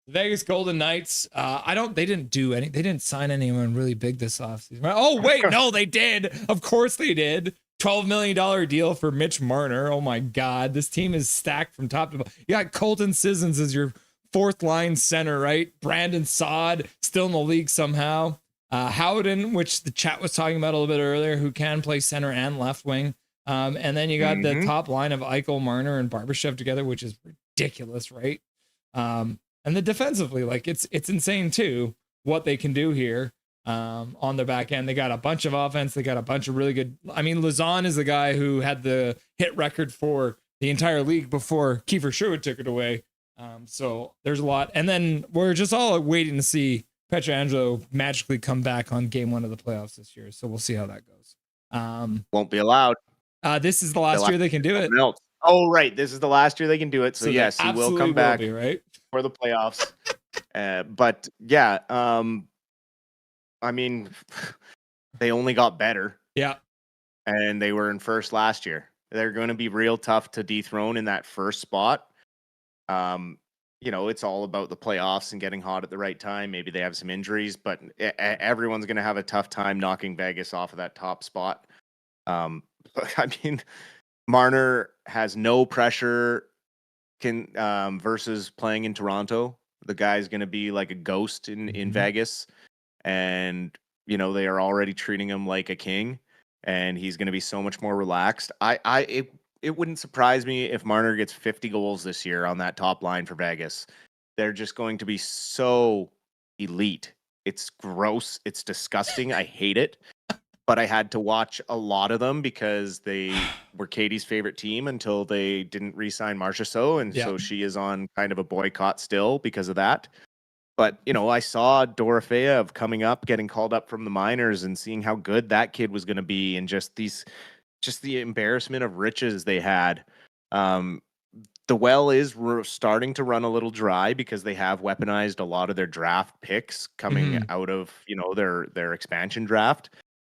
Vegas Golden Knights. They didn't sign anyone really big this offseason. Oh, wait, no, they did. Of course they did. $12 million deal for Mitch Marner. Oh my God. This team is stacked from top to bottom. You got Colton Sissons as your 4th line center, right? Brandon Saad still in the league somehow. Howden, which the chat was talking about a little bit earlier, who can play center and left wing. And then you got the top line of Eichel, Marner, and Barbashev together, which is ridiculous, right? And then defensively, like it's insane too what they can do here on their back end. They got a bunch of offense. They got a bunch of really good. I mean, Lazan is the guy who had the hit record for the entire league before Kiefer Sherwood took it away. So there's a lot. And then we're just all waiting to see Pietrangelo magically come back on game 1 of the playoffs this year. So we'll see how that goes. Won't be allowed. This is the last year they can do it. Oh, right. This is the last year they can do it. So yes, he will come back right? for the playoffs. But yeah, I mean, they only got better. Yeah. And they were in first last year. They're going to be real tough to dethrone in that first spot. It's all about the playoffs and getting hot at the right time. Maybe they have some injuries, but everyone's going to have a tough time knocking Vegas off of that top spot. I mean, Marner has no pressure versus playing in Toronto. The guy's going to be like a ghost in Vegas, and they are already treating him like a king, and he's going to be so much more relaxed. It wouldn't surprise me if Marner gets 50 goals this year on that top line for Vegas. They're just going to be so elite. It's gross. It's disgusting. I hate it. But I had to watch a lot of them because they were Katie's favorite team until they didn't re-sign Marcia So. And so she is on kind of a boycott still because of that. But, I saw Dorofeyev coming up, getting called up from the minors and seeing how good that kid was going to be and just the embarrassment of riches they had. The well is starting to run a little dry because they have weaponized a lot of their draft picks coming out of, their expansion draft.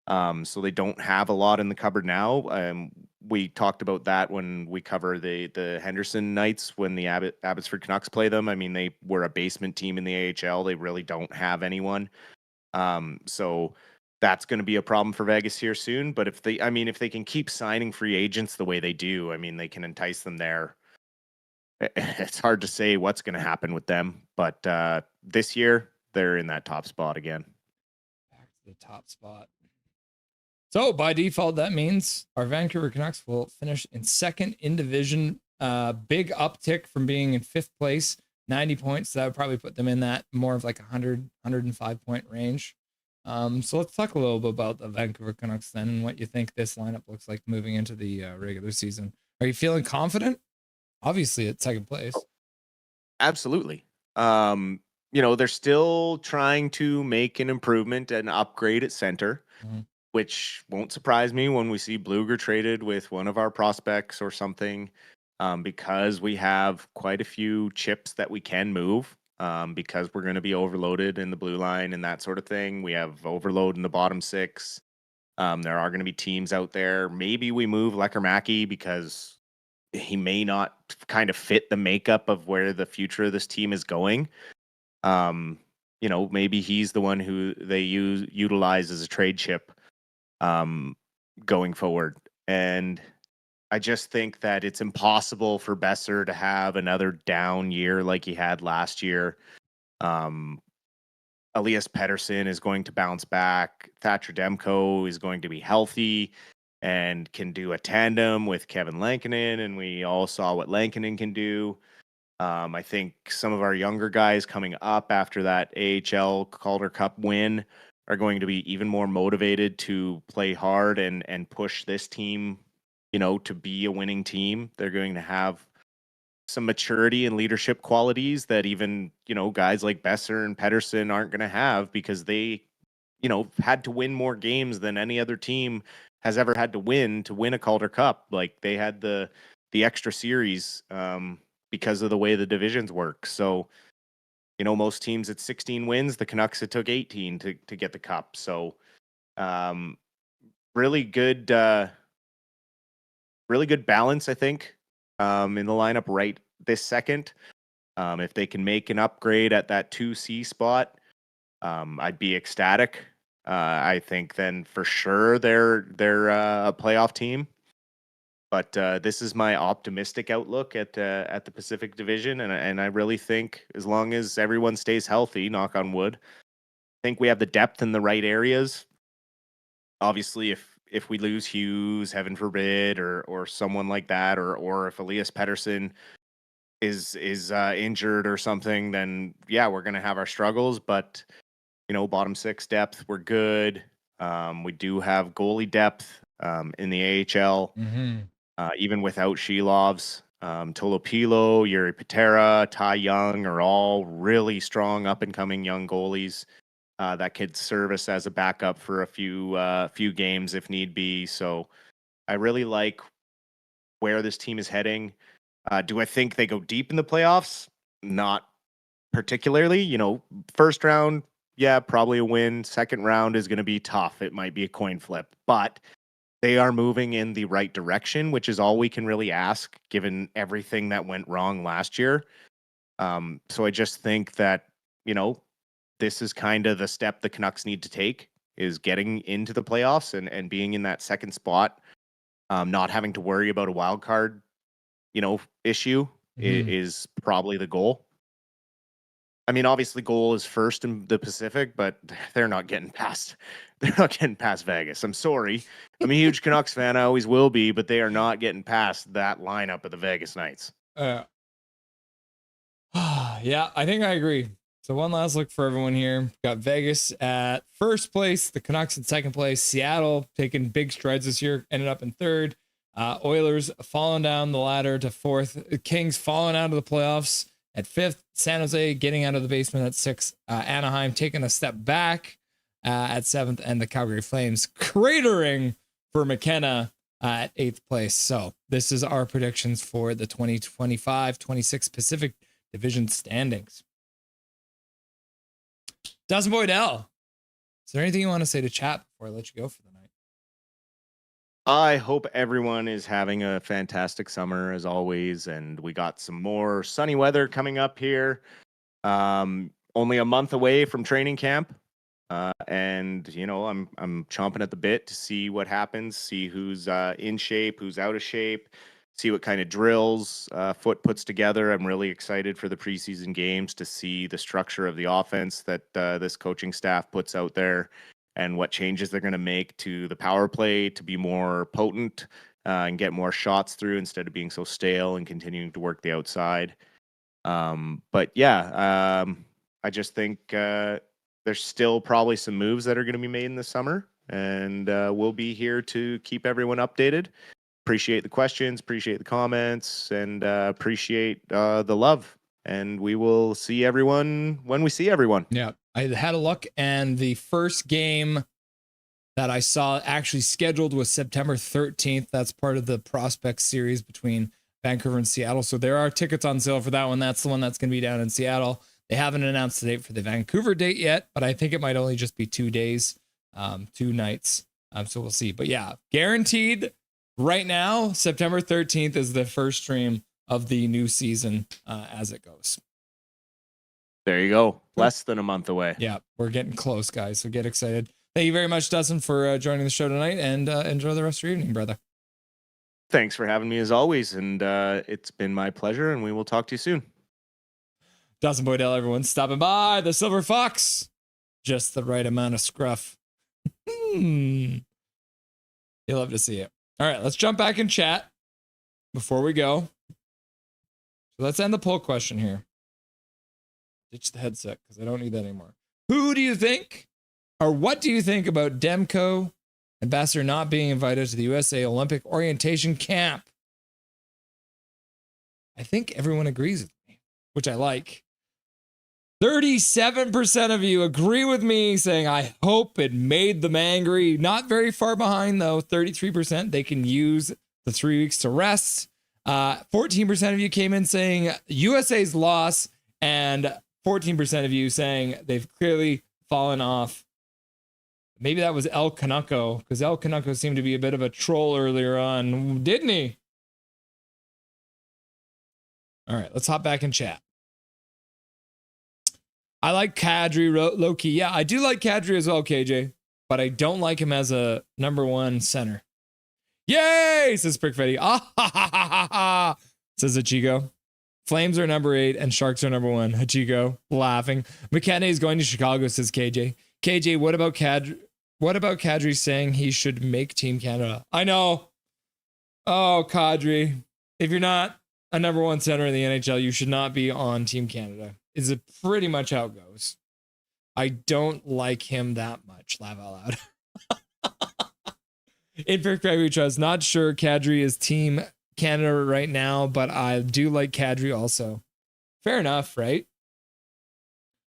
So they don't have a lot in the cupboard now. We talked about that when we cover the Henderson Knights when the Abbotsford Canucks play them. I mean, they were a basement team in the AHL. They really don't have anyone. So that's going to be a problem for Vegas here soon. But if they can keep signing free agents the way they do, I mean, they can entice them there. It's hard to say what's going to happen with them. But this year, they're in that top spot again. Back to the top spot. So by default, that means our Vancouver Canucks will finish in 2nd in division. Big uptick from being in 5th place, 90 points. That would probably put them in that more of like 100, 105 point range. So let's talk a little bit about the Vancouver Canucks then and what you think this lineup looks like moving into the regular season. Are you feeling confident? Obviously at 2nd place. Absolutely. They're still trying to make an improvement and upgrade at center, which won't surprise me when we see Bluger traded with one of our prospects or something, because we have quite a few chips that we can move, because we're going to be overloaded in the blue line and that sort of thing. We have overload in the bottom 6. There are going to be teams out there. Maybe we move Lekermacki because he may not kind of fit the makeup of where the future of this team is going. Maybe he's the one who they utilize as a trade chip going forward. And I just think that it's impossible for Besser to have another down year like he had last year. Elias Pettersson is going to bounce back. Thatcher Demko is going to be healthy and can do a tandem with Kevin Lankinen, and we all saw what Lankinen can do. I think some of our younger guys coming up after that AHL Calder Cup win are going to be even more motivated to play hard and push this team, to be a winning team. They're going to have some maturity and leadership qualities that even, guys like Besser and Pettersson aren't going to have because they, had to win more games than any other team has ever had to win a Calder Cup. Like they had the extra series because of the way the divisions work. So, most teams at 16 wins, the Canucks, it took 18 to get the cup. So really good balance, I think, in the lineup right this second. If they can make an upgrade at that 2C spot, I'd be ecstatic. I think then for sure they're a playoff team. But this is my optimistic outlook at the Pacific Division, and I really think as long as everyone stays healthy, knock on wood, I think we have the depth in the right areas. Obviously, if we lose Hughes, heaven forbid, or someone like that, or if Elias Pettersson is injured or something, then yeah, we're gonna have our struggles. But bottom six depth, we're good. We do have goalie depth in the AHL. Even without Shilovs, Tolopilo, Yuri Patera, Ty Young are all really strong up-and-coming young goalies that could serve us as a backup for a few games if need be. So I really like where this team is heading. Do I think they go deep in the playoffs? Not particularly. First round, yeah, probably a win. Second round is going to be tough. It might be a coin flip, but they are moving in the right direction, which is all we can really ask given everything that went wrong last year. So I just think that, this is kind of the step the Canucks need to take, is getting into the playoffs and being in that second spot, not having to worry about a wild card, issue is probably the goal. I mean, obviously goal is first in the Pacific, but they're not getting past Vegas. I'm sorry. I'm a huge Canucks fan. I always will be, but they are not getting past that lineup of the Vegas Knights. Yeah, I think I agree. So one last look for everyone here. Got Vegas at first place, the Canucks in second place, Seattle taking big strides this year, ended up in third. Oilers falling down the ladder to fourth. Kings falling out of the playoffs at fifth. San Jose getting out of the basement at sixth. Anaheim taking a step back at seventh, and the Calgary Flames cratering for McKenna at eighth place. So this is our predictions for the 2025-26 Pacific Division standings. Dustin Boydell, is there anything you want to say to chat before I let you go for the night? I hope everyone is having a fantastic summer as always, and we got some more sunny weather coming up here. Only a month away from training camp, and I'm chomping at the bit to see what happens, see who's in shape, who's out of shape, see what kind of drills Foot puts together. I'm really excited for the preseason games to see the structure of the offense that this coaching staff puts out there, and what changes they're going to make to the power play to be more potent and get more shots through instead of being so stale and continuing to work the outside. But yeah, I just think there's still probably some moves that are going to be made in the summer, and we'll be here to keep everyone updated. Appreciate the questions, appreciate the comments, and appreciate the love. And we will see everyone when we see everyone. Yeah, I had a look, and the first game that I saw actually scheduled was September 13th. That's part of the prospect series between Vancouver and Seattle. So there are tickets on sale for that one. That's the one that's going to be down in Seattle. They haven't announced the date for the Vancouver date yet, but I think it might only just be 2 days, 2 nights. So we'll see. But yeah, guaranteed right now, September 13th is the first stream of the new season as it goes. There you go. Less than a month away. Yeah, we're getting close, guys. So get excited. Thank you very much, Dustin, for joining the show tonight, and enjoy the rest of your evening, brother. Thanks for having me as always, and it's been my pleasure, and we will talk to you soon. Dustin Boydell, everyone, stopping by the Silver Fox. Just the right amount of scruff. You'll love to see it. All right, let's jump back in chat before we go. So let's end the poll question here. Ditch the headset because I don't need that anymore. Who do you think, or what do you think about Demko ambassador not being invited to the USA Olympic orientation camp? I think everyone agrees with me, which I like. 37% of you agree with me, saying, I hope it made them angry. Not very far behind, though. 33%, they can use the 3 weeks to rest. 14% of you came in saying USA's loss, and 14% of you saying they've clearly fallen off. Maybe that was El Canucko, because El Canucko seemed to be a bit of a troll earlier on, didn't he? All right, let's hop back in chat. I like Kadri low-key. Yeah, I do like Kadri as well, KJ, but I don't like him as a number one center. Yay, says Prickfetti. Ah, ha, ha, ha, ha, ha, says Hachiko. Flames are number 8 and Sharks are number 1. Hachiko laughing. McKenna is going to Chicago, says KJ. KJ, what about Kadri? What about Kadri saying he should make Team Canada? I know. Oh, Kadri, if you're not a number 1 center in the NHL, you should not be on Team Canada. Is it pretty much how it goes? I don't like him that much. Laugh out loud. Imperfect Gravy Trust. Not sure Kadri is Team Canada right now, but I do like Kadri also. Fair enough, right?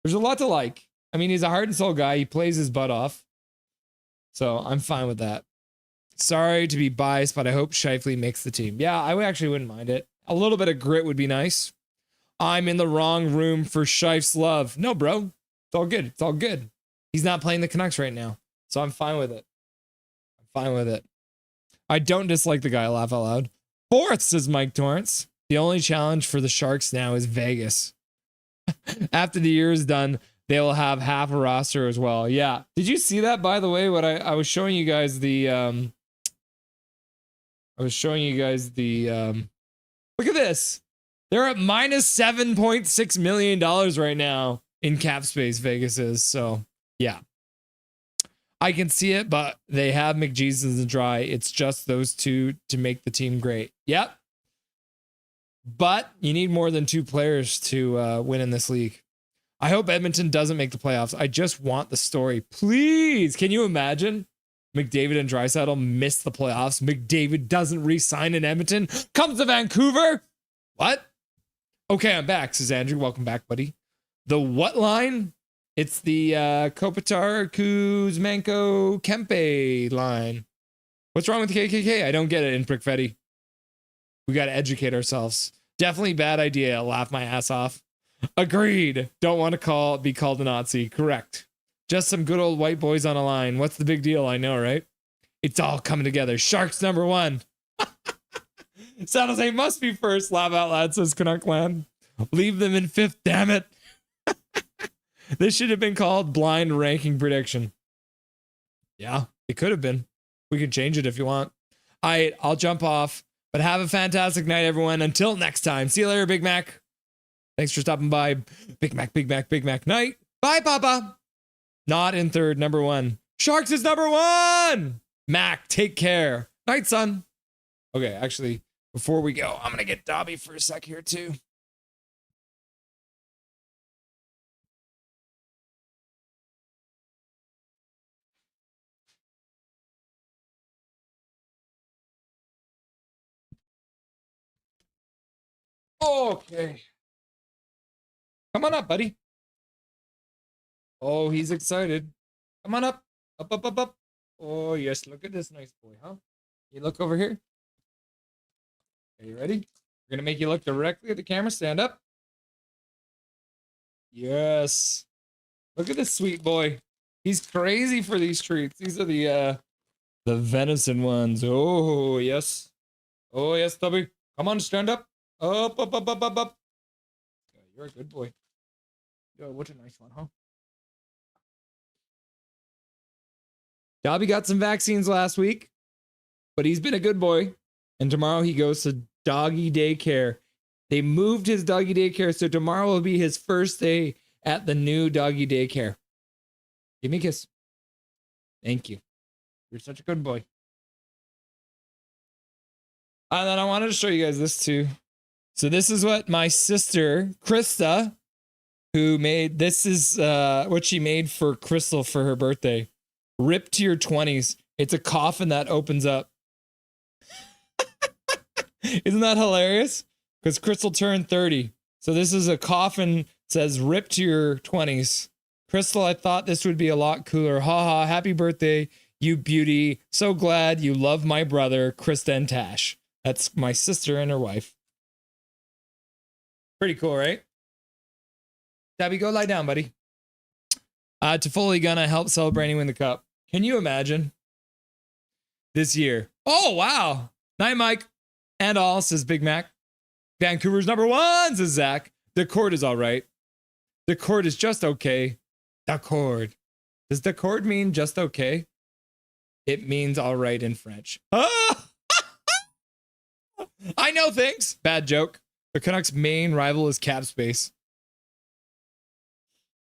There's a lot to like. I mean, he's a heart and soul guy. He plays his butt off. So I'm fine with that. Sorry to be biased, but I hope Scheifele makes the team. Yeah, I actually wouldn't mind it. A little bit of grit would be nice. I'm in the wrong room for Scheif's love. No, bro. It's all good. It's all good. He's not playing the Canucks right now. So I'm fine with it. I'm fine with it. I don't dislike the guy. Laugh out loud. 4th, says Mike Torrance. The only challenge for the Sharks now is Vegas. After the year is done, they will have half a roster as well. Yeah. Did you see that, by the way? What I was showing you guys the look at this. They're at minus $7.6 million right now in cap space, Vegas is. So, yeah. I can see it, but they have McJesus and Dry. It's just those two to make the team great. Yep. But you need more than 2 players to win in this league. I hope Edmonton doesn't make the playoffs. I just want the story. Please. Can you imagine? McDavid and Draisaitl miss the playoffs. McDavid doesn't re-sign in Edmonton. Comes to Vancouver. What? Okay, I'm back, says Andrew. Welcome back, buddy. The what line? It's the Kopitar, Kuzmenko, Kempe line. What's wrong with the KKK? I don't get it in Prickfetti. We got to educate ourselves. Definitely bad idea. Laugh my ass off. Agreed. Don't want to be called a Nazi. Correct. Just some good old white boys on a line. What's the big deal? I know, right? It's all coming together. Sharks number 1. San Jose must be first. Laugh out loud, says Canuckland. Leave them in 5th, damn it. This should have been called blind ranking prediction. Yeah, it could have been. We can change it if you want. All right, I'll jump off. But have a fantastic night, everyone. Until next time. See you later, Big Mac. Thanks for stopping by. Big Mac, Big Mac, Big Mac night. Bye, Papa. Not in 3rd, number 1. Sharks is number 1. Mac, take care. Night, son. Okay, actually, before we go, I'm going to get Dobby for a sec here, too. Okay. Come on up, buddy. Oh, he's excited. Come on up. Up, up, up, up. Oh, yes. Look at this nice boy, huh? You look over here. Are you ready? We're going to make you look directly at the camera. Stand up. Yes. Look at this sweet boy. He's crazy for these treats. These are the venison ones. Oh, yes. Oh, yes, Tubby. Come on, stand up. Up, up, up, up, up, up. You're a good boy. Oh, what a nice one, huh? Dobby got some vaccines last week, but he's been a good boy. And tomorrow he goes to doggy daycare. They moved his doggy daycare, so tomorrow will be his first day at the new doggy daycare. Give me a kiss. Thank you. You're such a good boy. And then I wanted to show you guys this too. So this is what my sister, Krista, who made, this is what she made for Crystal for her birthday. Rip to your 20s. It's a coffin that opens up. Isn't that hilarious? Because Crystal turned 30. So this is a coffin that says rip to your 20s. Crystal, I thought this would be a lot cooler. Haha, happy birthday, you beauty. So glad you love my brother, Krista and Tash. That's my sister and her wife. Pretty cool, right? Dabby, go lie down, buddy. Toffoli gonna help celebrating win the cup. Can you imagine? This year. Oh, wow. Night, Mike. And all, says Big Mac. Vancouver's #1, says Zach. The chord is all right. The chord is just okay. The chord. Does the chord mean just okay? It means all right in French. Ah! I know things. Bad joke. The Canucks' main rival is cap space.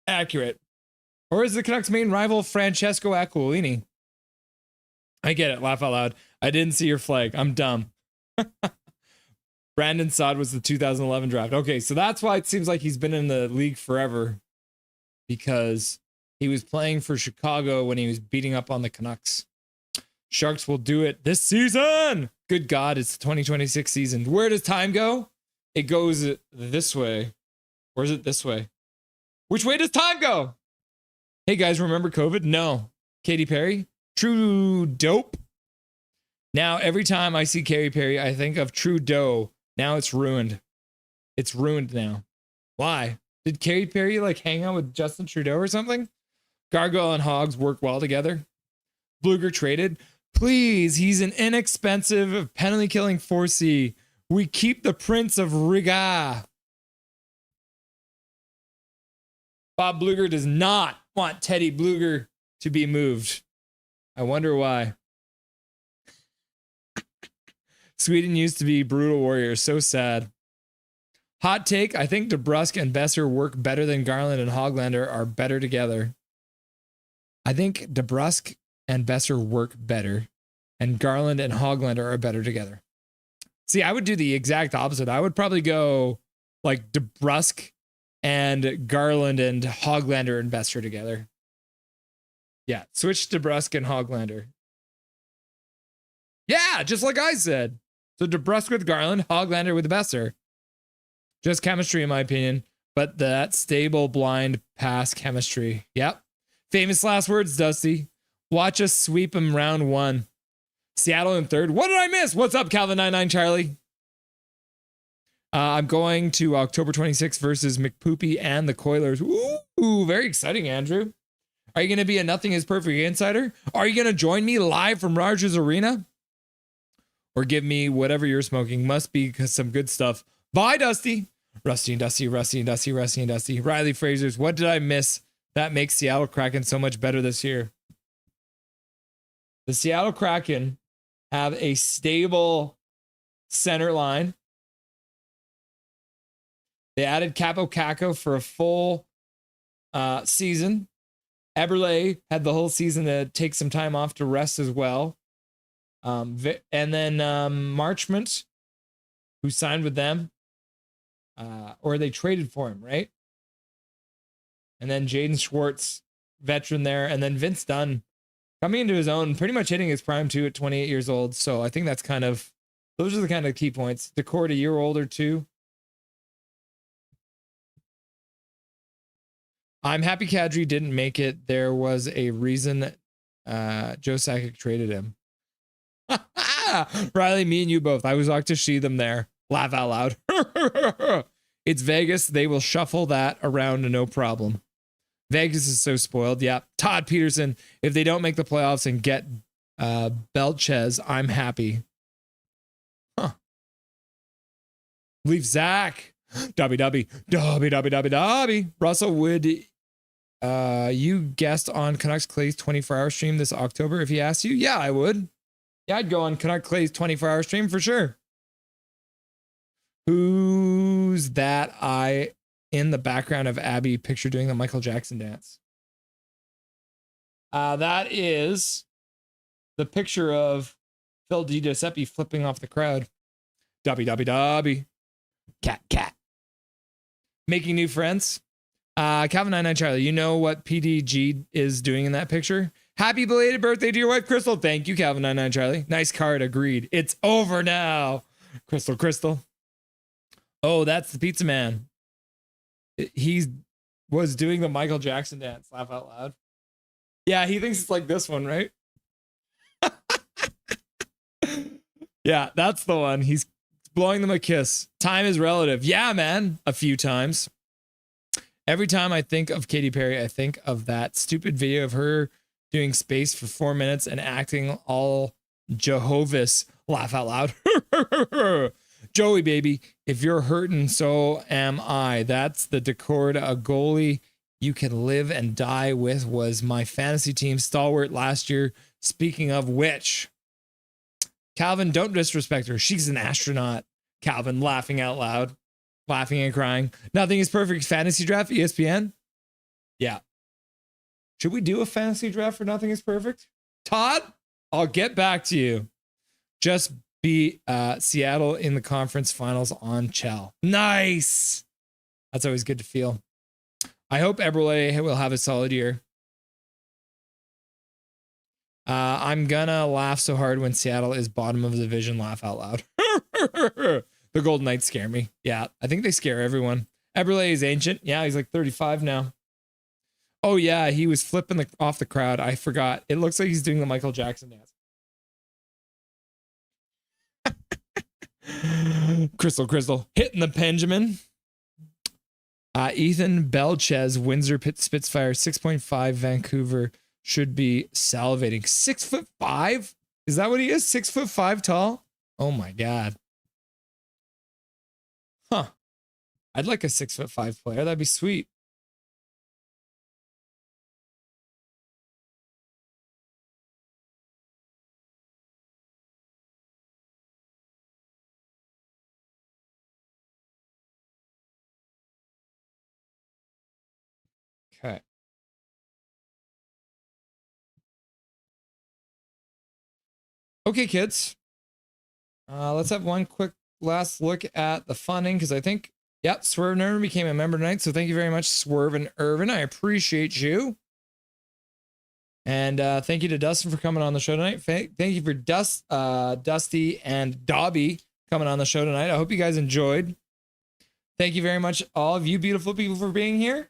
Accurate. Or is the Canucks' main rival Francesco Aquilini? I get it. Laugh out loud. I didn't see your flag. I'm dumb. Brandon Saad was the 2011 draft. Okay, so that's why it seems like he's been in the league forever. Because he was playing for Chicago when he was beating up on the Canucks. Sharks will do it this season. Good God, it's the 2026 season. Where does time go? It goes this way. Or is it this way? Which way does time go? Hey guys, remember COVID? No. Katy Perry? True dope? Now, every time I see Katy Perry, I think of Trudeau. Now it's ruined. It's ruined now. Why? Did Katy Perry like hang out with Justin Trudeau or something? Gargoyle and Hogs work well together. Bluger traded. Please, he's an inexpensive penalty killing 4C. We keep the Prince of Riga. Bob Bluger does not want Teddy Bluger to be moved. I wonder why. Sweden used to be brutal warriors. So sad. Hot take. I think DeBrusk and Besser work better than Garland and Hoglander are better together. I think DeBrusk and Besser work better, and Garland and Hoglander are better together. See, I would do the exact opposite. I would probably go like DeBrusk and Garland and Hoglander and Besser together. Yeah, switch DeBrusk and Hoglander. Yeah, just like I said. So DeBrusk with Garland, Hoglander with Besser. Just chemistry, in my opinion, but that stable blind pass chemistry. Yep. Famous last words, Dusty. Watch us sweep him round 1. Seattle in 3rd. What did I miss? What's up, Calvin99 Charlie? I'm going to October 26th versus McPoopy and the Coilers. Ooh, very exciting, Andrew. Are you going to be a Nothing is Perfect insider? Are you going to join me live from Rogers Arena? Or give me whatever you're smoking. Must be some good stuff. Bye, Dusty. Rusty and Dusty, Rusty and Dusty, Rusty and Dusty. Riley Frazier's. What did I miss that makes Seattle Kraken so much better this year? The Seattle Kraken have a stable center line. They added Capo Caco for a full season. Eberle had the whole season to take some time off to rest as well. And then Marchment, who signed with them, or they traded for him, right? And then Jaden Schwartz, veteran there, and then Vince Dunn coming into his own, pretty much hitting his prime too at 28 years old. So I think that's kind of, those are the kind of key points. Decord a year older too. I'm happy Kadri didn't make it. There was a reason Joe Sakic traded him. Riley, me and you both. I was like to see them there. Laugh out loud. It's Vegas. They will shuffle that around no problem. Vegas is so spoiled. Yeah. Todd Peterson. If they don't make the playoffs and get Belchez, I'm happy. Huh. Leave Zach. Dobby. Russell, would you guest on Canucks Clay's 24-hour stream this October if he asked you? Yeah, I would. Yeah, I'd go on Canucks Clay's 24-hour stream for sure. Who's that eye in the background of Abby picture doing the Michael Jackson dance? That is the picture of Phil DiGiuseppe flipping off the crowd. Dobby. Cat. Making new friends. Calvin 99 Charlie, you know what PDG is doing in that picture? Happy belated birthday to your wife, Crystal. Thank you, Calvin 99 Charlie. Nice card, agreed. It's over now. Crystal. Oh, that's the pizza man. He was doing the Michael Jackson dance. Laugh out loud. Yeah, he thinks it's like this one, right? Yeah, that's the one. He's blowing them a kiss. Time is relative. Yeah, man. A few times. Every time I think of Katy Perry, I think of that stupid video of her doing space for 4 minutes and acting all Jehovah's. Laugh out loud. Joey, baby, if you're hurting, so am I. That's the Decord, a goalie you can live and die with, was my fantasy team stalwart last year. Speaking of which, Calvin, don't disrespect her. She's an astronaut. Calvin, laughing out loud, laughing and crying. Nothing is perfect. Fantasy draft, ESPN. Yeah. Should we do a fantasy draft for Nothing is Perfect? Todd, I'll get back to you. Just beat Seattle in the conference finals on Chell. Nice. That's always good to feel. I hope Eberle will have a solid year. I'm gonna laugh so hard when Seattle is bottom of the division. Laugh out loud. The Golden Knights scare me. Yeah, I think they scare everyone. Eberle is ancient. Yeah, he's like 35 now. Oh yeah, he was flipping off the crowd. I forgot. It looks like he's doing the Michael Jackson dance. Crystal, hitting the Benjamin. Ethan Belchez, Windsor Spitfire, 6.5, Vancouver, should be salivating. 6'5"? Is that what he is? 6'5" tall? Oh my God. Huh. I'd like a 6'5" player. That'd be sweet. Okay. Okay, kids. Let's have one quick last look at the funding, because I think, yep, Swerve and Irvin became a member tonight. So thank you very much, Swerve and Irvin. I appreciate you. And thank you to Dustin for coming on the show tonight. Thank you for Dusty and Dobby coming on the show tonight. I hope you guys enjoyed. Thank you very much, all of you beautiful people, for being here.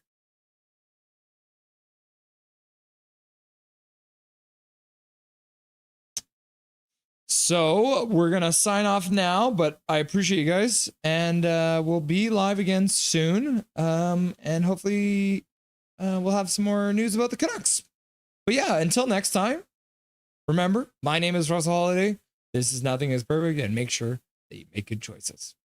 So we're going to sign off now, but I appreciate you guys, and we'll be live again soon. And hopefully we'll have some more news about the Canucks. But yeah, until next time, remember, my name is Russell Holiday. This is Nothing is Perfect, and make sure that you make good choices.